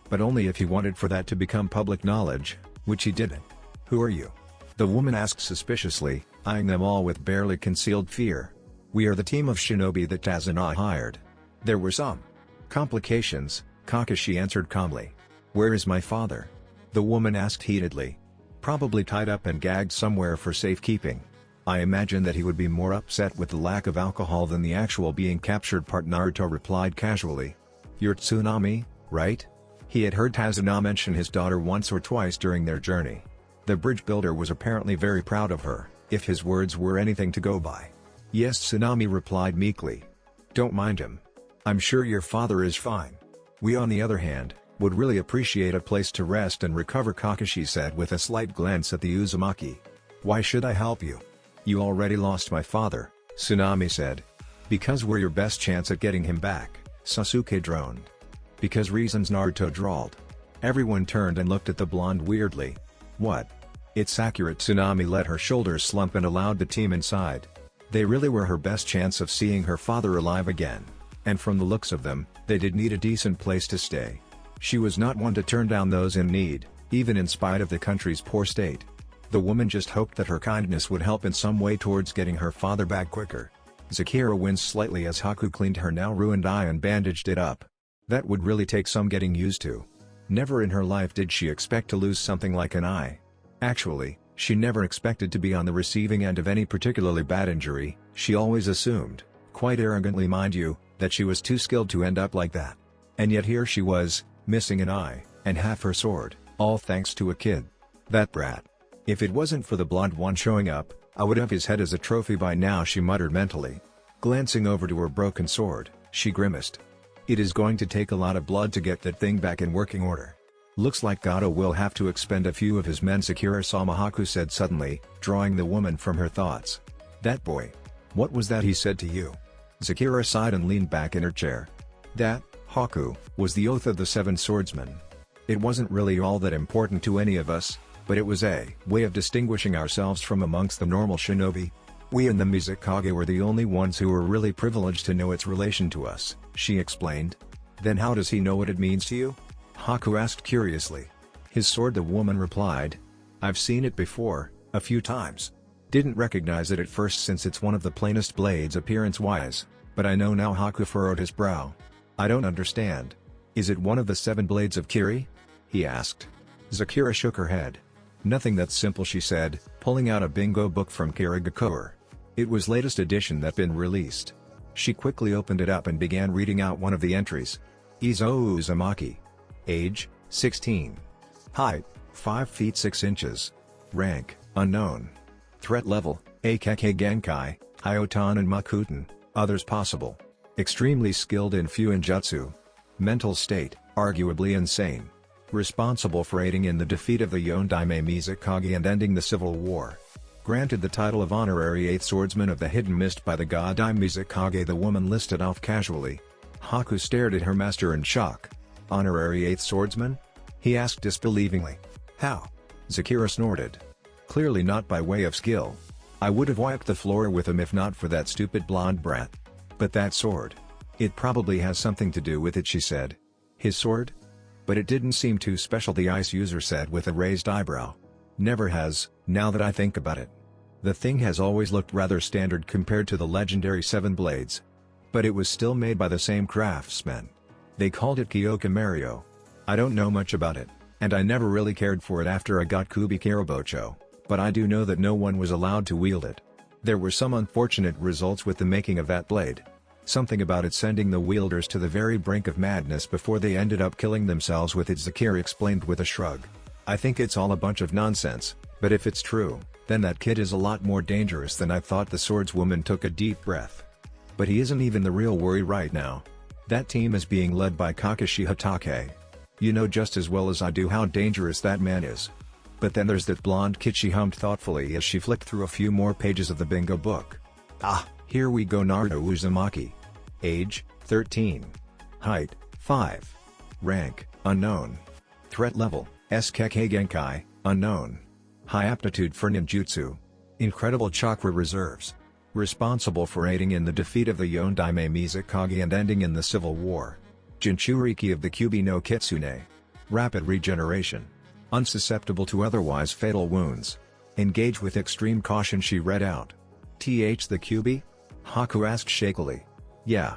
But only if he wanted for that to become public knowledge, which he didn't. "Who are you?" the woman asked suspiciously, eyeing them all with barely concealed fear. "We are the team of Shinobi that Tazuna hired. There were some complications," Kakashi answered calmly. "Where is my father?" the woman asked heatedly. "Probably tied up and gagged somewhere for safekeeping. I imagine that he would be more upset with the lack of alcohol than the actual being captured part," Naruto replied casually. "You're Tsunami, right?" He had heard Tazuna mention his daughter once or twice during their journey. The bridge builder was apparently very proud of her, if his words were anything to go by. "Yes," Tsunami replied meekly. "Don't mind him. I'm sure your father is fine. We on the other hand, would really appreciate a place to rest and recover," Kakashi said with a slight glance at the Uzumaki. "Why should I help you? You already lost my father," Tsunami said. "Because we're your best chance at getting him back," Sasuke droned. "Because reasons," Naruto drawled. Everyone turned and looked at the blonde weirdly. "What? It's accurate." Tsunami let her shoulders slump and allowed the team inside. They really were her best chance of seeing her father alive again, and from the looks of them, they did need a decent place to stay. She was not one to turn down those in need, even in spite of the country's poor state. The woman just hoped that her kindness would help in some way towards getting her father back quicker. Zakura winced slightly as Haku cleaned her now ruined eye and bandaged it up. That would really take some getting used to. Never in her life did she expect to lose something like an eye. Actually, she never expected to be on the receiving end of any particularly bad injury. She always assumed, quite arrogantly mind you, that she was too skilled to end up like that. And yet here she was, missing an eye, and half her sword, all thanks to a kid. That brat. "If it wasn't for the blonde one showing up, I would have his head as a trophy by now," she muttered mentally. Glancing over to her broken sword, she grimaced. "It is going to take a lot of blood to get that thing back in working order. Looks like Gato will have to expend a few of his men." Sakura-sama, Haku said suddenly, drawing the woman from her thoughts. "That boy. What was that he said to you?" Sakura sighed and leaned back in her chair. "That, Haku, was the oath of the seven swordsmen. It wasn't really all that important to any of us, but it was a way of distinguishing ourselves from amongst the normal shinobi. We and the Namikaze were the only ones who were really privileged to know its relation to us," she explained. "Then how does he know what it means to you?" Haku asked curiously. "His sword," the woman replied. "I've seen it before, a few times. Didn't recognize it at first since it's one of the plainest blades appearance-wise, but I know now." Haku furrowed his brow. "I don't understand. Is it one of the 7 blades of Kiri?" he asked. Zakura shook her head. "Nothing that simple," she said, pulling out a bingo book from Kirigakure. It was latest edition that been released. She quickly opened it up and began reading out one of the entries. Izo Uzumaki. Age, 16. Height, 5 feet 6 inches. Rank, unknown. Threat level, Akeke Genkai, Hyotan and Makuten, others possible. Extremely skilled in Fuinjutsu. Mental state, arguably insane. Responsible for aiding in the defeat of the Yondaime Mizukage and ending the Civil War. Granted the title of Honorary 8th Swordsman of the Hidden Mist by the Godai Mizukage, the woman listed off casually. Haku stared at her master in shock. "Honorary 8th Swordsman?" he asked disbelievingly. "How?" Zakura snorted. Clearly not by way of skill. I would have wiped the floor with him if not for that stupid blonde brat. But that sword. It probably has something to do with it, she said. His sword? But it didn't seem too special, the ice user said with a raised eyebrow. Never has, now that I think about it. The thing has always looked rather standard compared to the legendary Seven Blades. But it was still made by the same craftsmen. They called it Kyoka Mario. I don't know much about it, and I never really cared for it after I got Kubi Karabocho, but I do know that no one was allowed to wield it. There were some unfortunate results with the making of that blade. Something about it sending the wielders to the very brink of madness before they ended up killing themselves with it, Zakira explained with a shrug. I think it's all a bunch of nonsense, but if it's true, then that kid is a lot more dangerous than I thought. The swordswoman took a deep breath. But he isn't even the real worry right now. That team is being led by Kakashi Hatake. You know just as well as I do how dangerous that man is. But then there's that blonde kid, she hummed thoughtfully as she flicked through a few more pages of the bingo book. Ah, here we go. Naruto Uzumaki. Age, 13. Height, 5. Rank, unknown. Threat level, Sukeke Genkai, unknown. High aptitude for ninjutsu. Incredible chakra reserves. Responsible for aiding in the defeat of the Yondaime Mizukage and ending in the Civil War. Jinchuriki of the Kyubi no Kitsune. Rapid regeneration. Unsusceptible to otherwise fatal wounds. Engage with extreme caution, she read out. The Kyubi? Haku asked shakily. Yeah.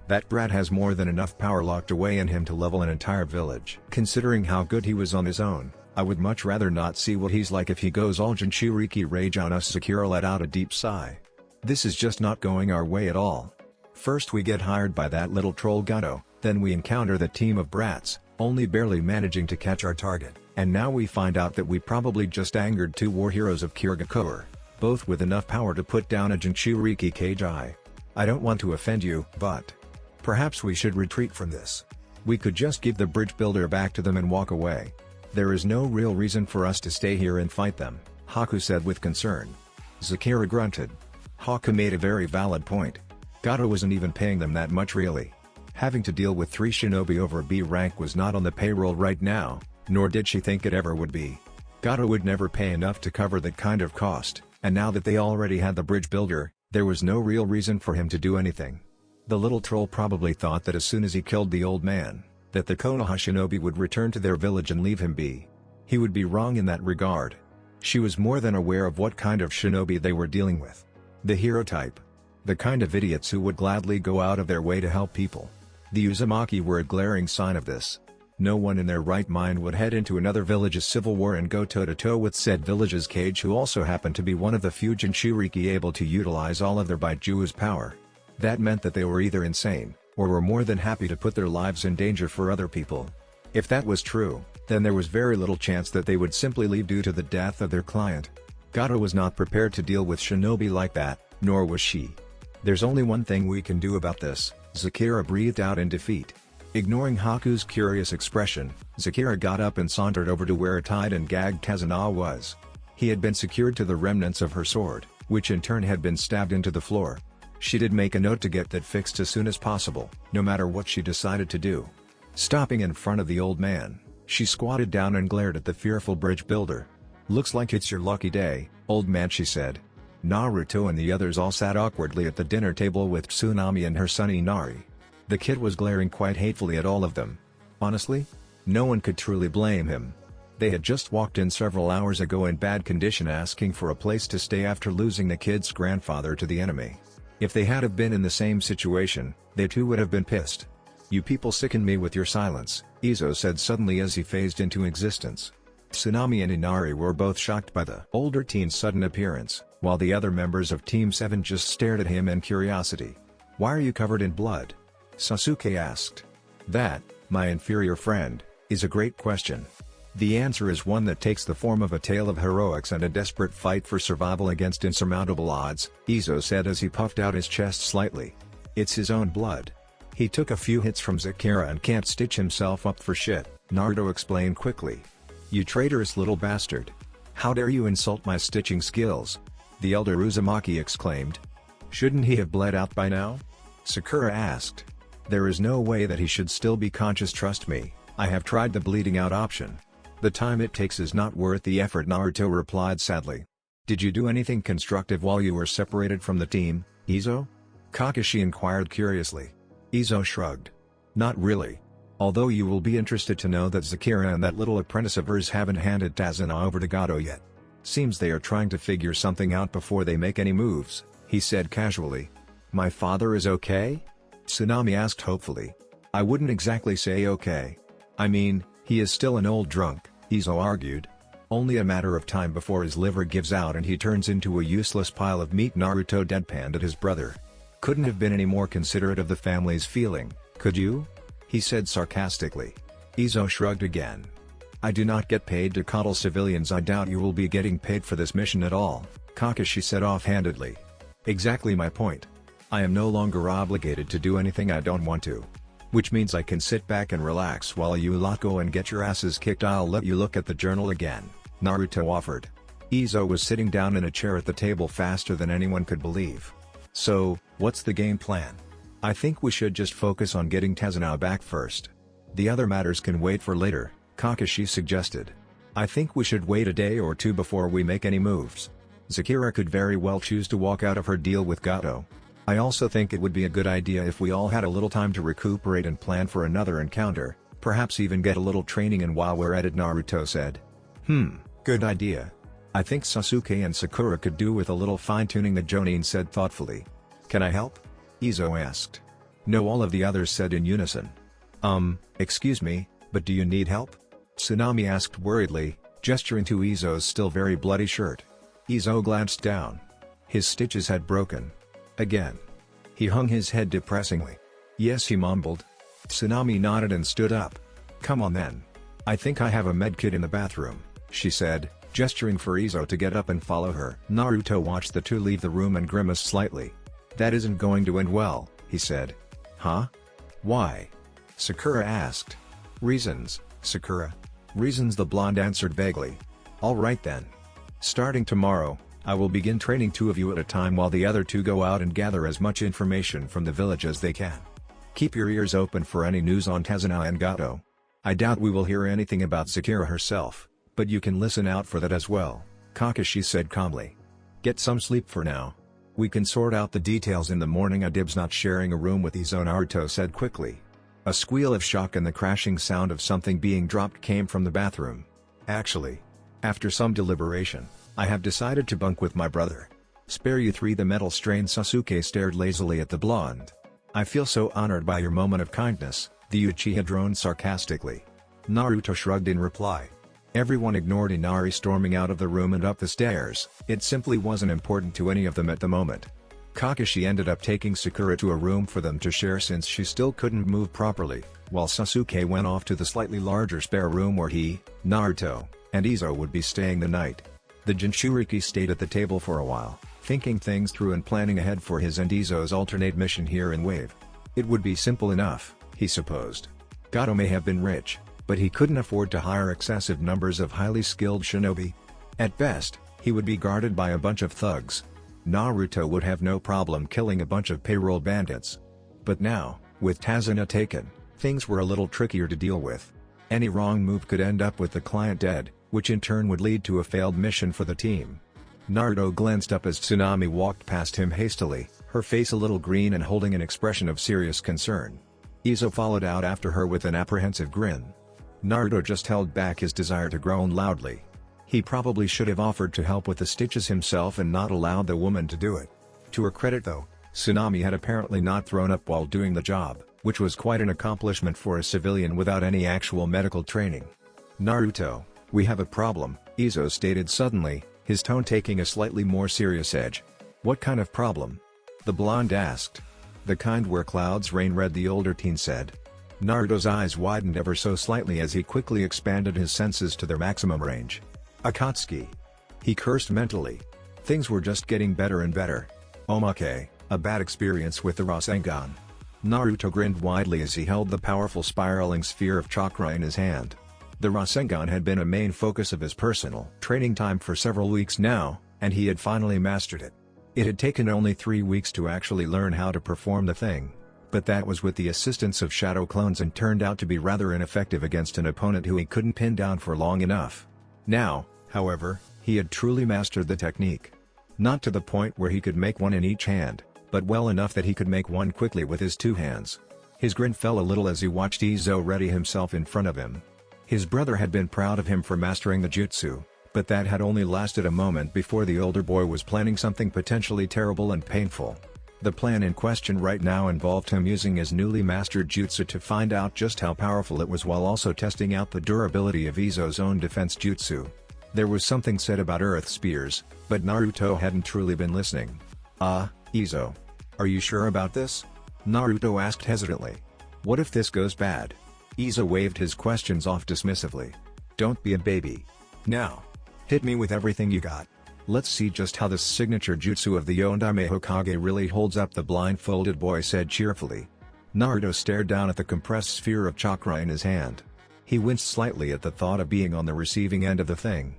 That brat has more than enough power locked away in him to level an entire village. Considering how good he was on his own, I would much rather not see what he's like if he goes all Jinchuriki rage on us. Sakura let out a deep sigh. This is just not going our way at all. First we get hired by that little troll Gato, then we encounter the team of brats, only barely managing to catch our target, and now we find out that we probably just angered two war heroes of Kirigakure, both with enough power to put down a Jinchuriki Kagi. I don't want to offend you, but perhaps we should retreat from this. We could just give the bridge builder back to them and walk away. There is no real reason for us to stay here and fight them, Haku said with concern. Zakira grunted. Haku made a very valid point. Gato wasn't even paying them that much really. Having to deal with 3 shinobi over B rank was not on the payroll right now, nor did she think it ever would be. Gato would never pay enough to cover that kind of cost, and now that they already had the bridge builder, there was no real reason for him to do anything. The little troll probably thought that as soon as he killed the old man, that the Konoha shinobi would return to their village and leave him be. He would be wrong in that regard. She was more than aware of what kind of shinobi they were dealing with. The hero type. The kind of idiots who would gladly go out of their way to help people. The Uzumaki were a glaring sign of this. No one in their right mind would head into another village's civil war and go toe-to-toe with said village's Kage, who also happened to be one of the few Jinchuriki able to utilize all of their Baiju's power. That meant that they were either insane, or were more than happy to put their lives in danger for other people. If that was true, then there was very little chance that they would simply leave due to the death of their client. Gato was not prepared to deal with shinobi like that, nor was she. There's only one thing we can do about this, Zakira breathed out in defeat. Ignoring Haku's curious expression, Zakira got up and sauntered over to where a tied and gagged Kazuna was. He had been secured to the remnants of her sword, which in turn had been stabbed into the floor. She did make a note to get that fixed as soon as possible, no matter what she decided to do. Stopping in front of the old man, she squatted down and glared at the fearful bridge builder. Looks like it's your lucky day, old man, she said. Naruto and the others all sat awkwardly at the dinner table with Tsunami and her son Inari. The kid was glaring quite hatefully at all of them. Honestly? No one could truly blame him. They had just walked in several hours ago in bad condition asking for a place to stay after losing the kid's grandfather to the enemy. If they had have been in the same situation, they too would have been pissed. You people sicken me with your silence, Izo said suddenly as he phased into existence. Tsunami and Inari were both shocked by the older teen's sudden appearance, while the other members of Team 7 just stared at him in curiosity. Why are you covered in blood? Sasuke asked. That, my inferior friend, is a great question. The answer is one that takes the form of a tale of heroics and a desperate fight for survival against insurmountable odds, Izo said as he puffed out his chest slightly. It's his own blood. He took a few hits from Zakira and can't stitch himself up for shit, Naruto explained quickly. You traitorous little bastard. How dare you insult my stitching skills? The elder Uzumaki exclaimed. Shouldn't he have bled out by now? Sakura asked. There is no way that he should still be conscious, trust me, I have tried the bleeding out option. The time it takes is not worth the effort, Naruto replied sadly. Did you do anything constructive while you were separated from the team, Izo? Kakashi inquired curiously. Izo shrugged. Not really. Although you will be interested to know that Zakira and that little apprentice of hers haven't handed Tazuna over to Gato yet. Seems they are trying to figure something out before they make any moves, he said casually. My father is okay? Tsunami asked hopefully. I wouldn't exactly say okay. I mean, he is still an old drunk, Izo argued. Only a matter of time before his liver gives out and he turns into a useless pile of meat. Naruto deadpanned at his brother. Couldn't have been any more considerate of the family's feeling, could you? He said sarcastically. Izo shrugged again. I do not get paid to coddle civilians. I doubt you will be getting paid for this mission at all, Kakashi said offhandedly. Exactly my point. I am no longer obligated to do anything I don't want to. Which means I can sit back and relax while you lot go and get your asses kicked. I'll let you look at the journal again, Naruto offered. Izo was sitting down in a chair at the table faster than anyone could believe. So, what's the game plan? I think we should just focus on getting Tazuna back first. The other matters can wait for later, Kakashi suggested. I think we should wait a day or two before we make any moves. Zakira could very well choose to walk out of her deal with Gato. I also think it would be a good idea if we all had a little time to recuperate and plan for another encounter, perhaps even get a little training in while we're at it, Naruto said. Good idea. I think Sasuke and Sakura could do with a little fine-tuning, the Jonin said thoughtfully. Can I help? Izo asked. No, all of the others said in unison. Excuse me, but do you need help? Tsunami asked worriedly, gesturing to Izo's still very bloody shirt. Izo glanced down. His stitches had broken. Again. He hung his head depressingly. Yes, he mumbled. Tsunami nodded and stood up. Come on then. I think I have a medkit in the bathroom, she said, gesturing for Izo to get up and follow her. Naruto watched the two leave the room and grimaced slightly. That isn't going to end well, he said. Huh? Why? Sakura asked. Reasons, Sakura. Reasons, the blonde answered vaguely. All right then. Starting tomorrow, I will begin training two of you at a time while the other two go out and gather as much information from the village as they can. Keep your ears open for any news on Tazuna and Gato. I doubt we will hear anything about Zakira herself, but you can listen out for that as well, Kakashi said calmly. Get some sleep for now. We can sort out the details in the morning. Adib's not sharing a room with Izo, Naruto said quickly. A squeal of shock and the crashing sound of something being dropped came from the bathroom. Actually, after some deliberation, I have decided to bunk with my brother. Spare you three. The metal-strained Sasuke stared lazily at the blonde. I feel so honored by your moment of kindness, the Uchiha droned sarcastically. Naruto shrugged in reply. Everyone ignored Inari storming out of the room and up the stairs. It simply wasn't important to any of them at the moment. Kakashi ended up taking Sakura to a room for them to share since she still couldn't move properly, while Sasuke went off to the slightly larger spare room where he, Naruto, and Izo would be staying the night. The Jinchuriki stayed at the table for a while, thinking things through and planning ahead for his and Izo's alternate mission here in Wave. It would be simple enough, he supposed. Gato may have been rich, but he couldn't afford to hire excessive numbers of highly skilled shinobi. At best, he would be guarded by a bunch of thugs. Naruto would have no problem killing a bunch of payroll bandits. But now, with Tazuna taken, things were a little trickier to deal with. Any wrong move could end up with the client dead, which in turn would lead to a failed mission for the team. Naruto glanced up as Tsunami walked past him hastily, her face a little green and holding an expression of serious concern. Izo followed out after her with an apprehensive grin. Naruto just held back his desire to groan loudly. He probably should have offered to help with the stitches himself and not allowed the woman to do it. To her credit though, Tsunami had apparently not thrown up while doing the job, which was quite an accomplishment for a civilian without any actual medical training. Naruto, we have a problem, Izo stated suddenly, his tone taking a slightly more serious edge. What kind of problem? The blonde asked. The kind where clouds rain red, the older teen said. Naruto's eyes widened ever so slightly as he quickly expanded his senses to their maximum range. Akatsuki. He cursed mentally. Things were just getting better and better. Omake, a bad experience with the Rasengan. Naruto grinned widely as he held the powerful spiraling sphere of chakra in his hand. The Rasengan had been a main focus of his personal training time for several weeks now, and he had finally mastered it. It had taken only 3 weeks to actually learn how to perform the thing. but that was with the assistance of shadow clones and turned out to be rather ineffective against an opponent who he couldn't pin down for long enough. Now, however, he had truly mastered the technique. Not to the point where he could make one in each hand, but well enough that he could make one quickly with his two hands. His grin fell a little as he watched Izo ready himself in front of him. His brother had been proud of him for mastering the jutsu, but that had only lasted a moment before the older boy was planning something potentially terrible and painful. The plan in question right now involved him using his newly mastered jutsu to find out just how powerful it was while also testing out the durability of Izo's own defense jutsu. There was something said about earth spears, but Naruto hadn't truly been listening. Izo. Are you sure about this? Naruto asked hesitantly. What if this goes bad? Izo waved his questions off dismissively. Don't be a baby. Now. Hit me with everything you got. Let's see just how this signature jutsu of the Yondaime Hokage really holds up, the blindfolded boy said cheerfully. Naruto stared down at the compressed sphere of chakra in his hand. He winced slightly at the thought of being on the receiving end of the thing.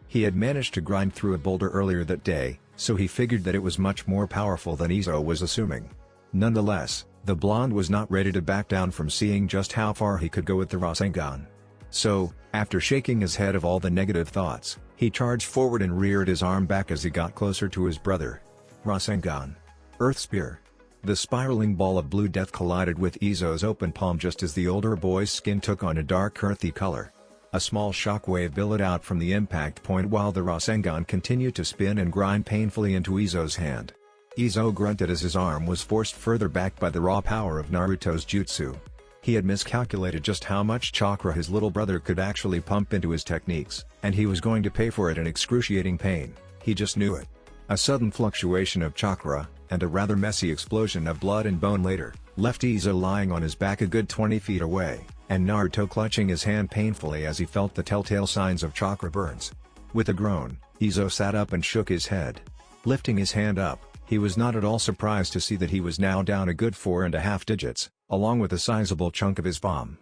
He had managed to grind through a boulder earlier that day, so he figured that it was much more powerful than Izo was assuming. Nonetheless, the blonde was not ready to back down from seeing just how far he could go with the Rasengan. So, after shaking his head of all the negative thoughts, he charged forward and reared his arm back as he got closer to his brother. Rasengan. Earth Spear. The spiraling ball of blue death collided with Izo's open palm just as the older boy's skin took on a dark earthy color. A small shockwave billowed out from the impact point while the Rasengan continued to spin and grind painfully into Izo's hand. Izo grunted as his arm was forced further back by the raw power of Naruto's jutsu. He had miscalculated just how much chakra his little brother could actually pump into his techniques, and he was going to pay for it in excruciating pain. He just knew it. A sudden fluctuation of chakra, and a rather messy explosion of blood and bone later, left Izo lying on his back a good 20 feet away, and Naruto clutching his hand painfully as he felt the telltale signs of chakra burns. With a groan, Izo sat up and shook his head. Lifting his hand up, he was not at all surprised to see that he was now down a good 4.5 digits, along with a sizable chunk of his palm.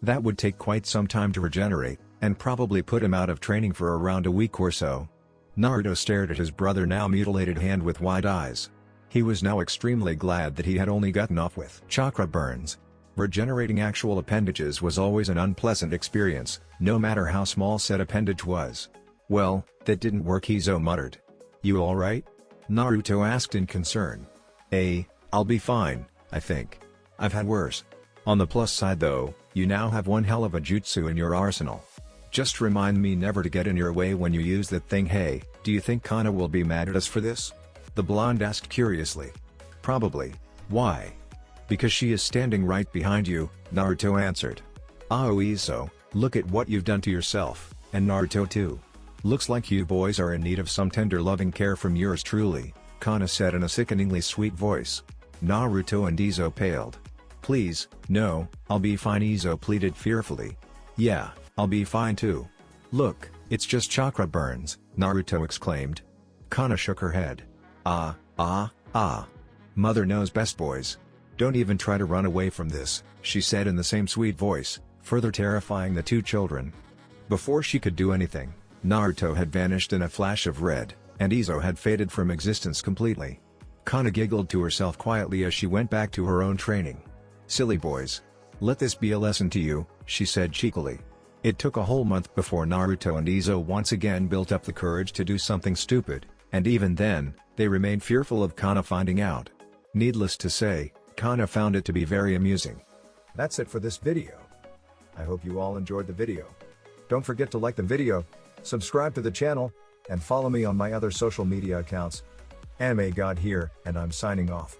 That would take quite some time to regenerate, and probably put him out of training for around a week or so. Naruto stared at his brother now mutilated hand with wide eyes. He was now extremely glad that he had only gotten off with chakra burns. Regenerating actual appendages was always an unpleasant experience, no matter how small said appendage was. Well, that didn't work, Izo muttered. You alright? Naruto asked in concern. I'll be fine, I think. I've had worse. On the plus side though, you now have one hell of a jutsu in your arsenal. Just remind me never to get in your way when you use that thing. Hey, do you think Kana will be mad at us for this? The blonde asked curiously. Probably. Why? Because she is standing right behind you, Naruto answered. Izo, look at what you've done to yourself, and Naruto too. Looks like you boys are in need of some tender loving care from yours truly, Kana said in a sickeningly sweet voice. Naruto and Izo paled. Please, no, I'll be fine, Izo pleaded fearfully. Yeah, I'll be fine too. Look, it's just chakra burns, Naruto exclaimed. Kana shook her head. Mother knows best, boys. Don't even try to run away from this, she said in the same sweet voice, further terrifying the two children. Before she could do anything, Naruto had vanished in a flash of red, and Izo had faded from existence completely. Kana giggled to herself quietly as she went back to her own training. Silly boys. Let this be a lesson to you, she said cheekily. It took a whole month before Naruto and Izo once again built up the courage to do something stupid, and even then, they remained fearful of Kana finding out. Needless to say, Kana found it to be very amusing. That's it for this video. I hope you all enjoyed the video. Don't forget to like the video, subscribe to the channel, and follow me on my other social media accounts. Anime God here, and I'm signing off.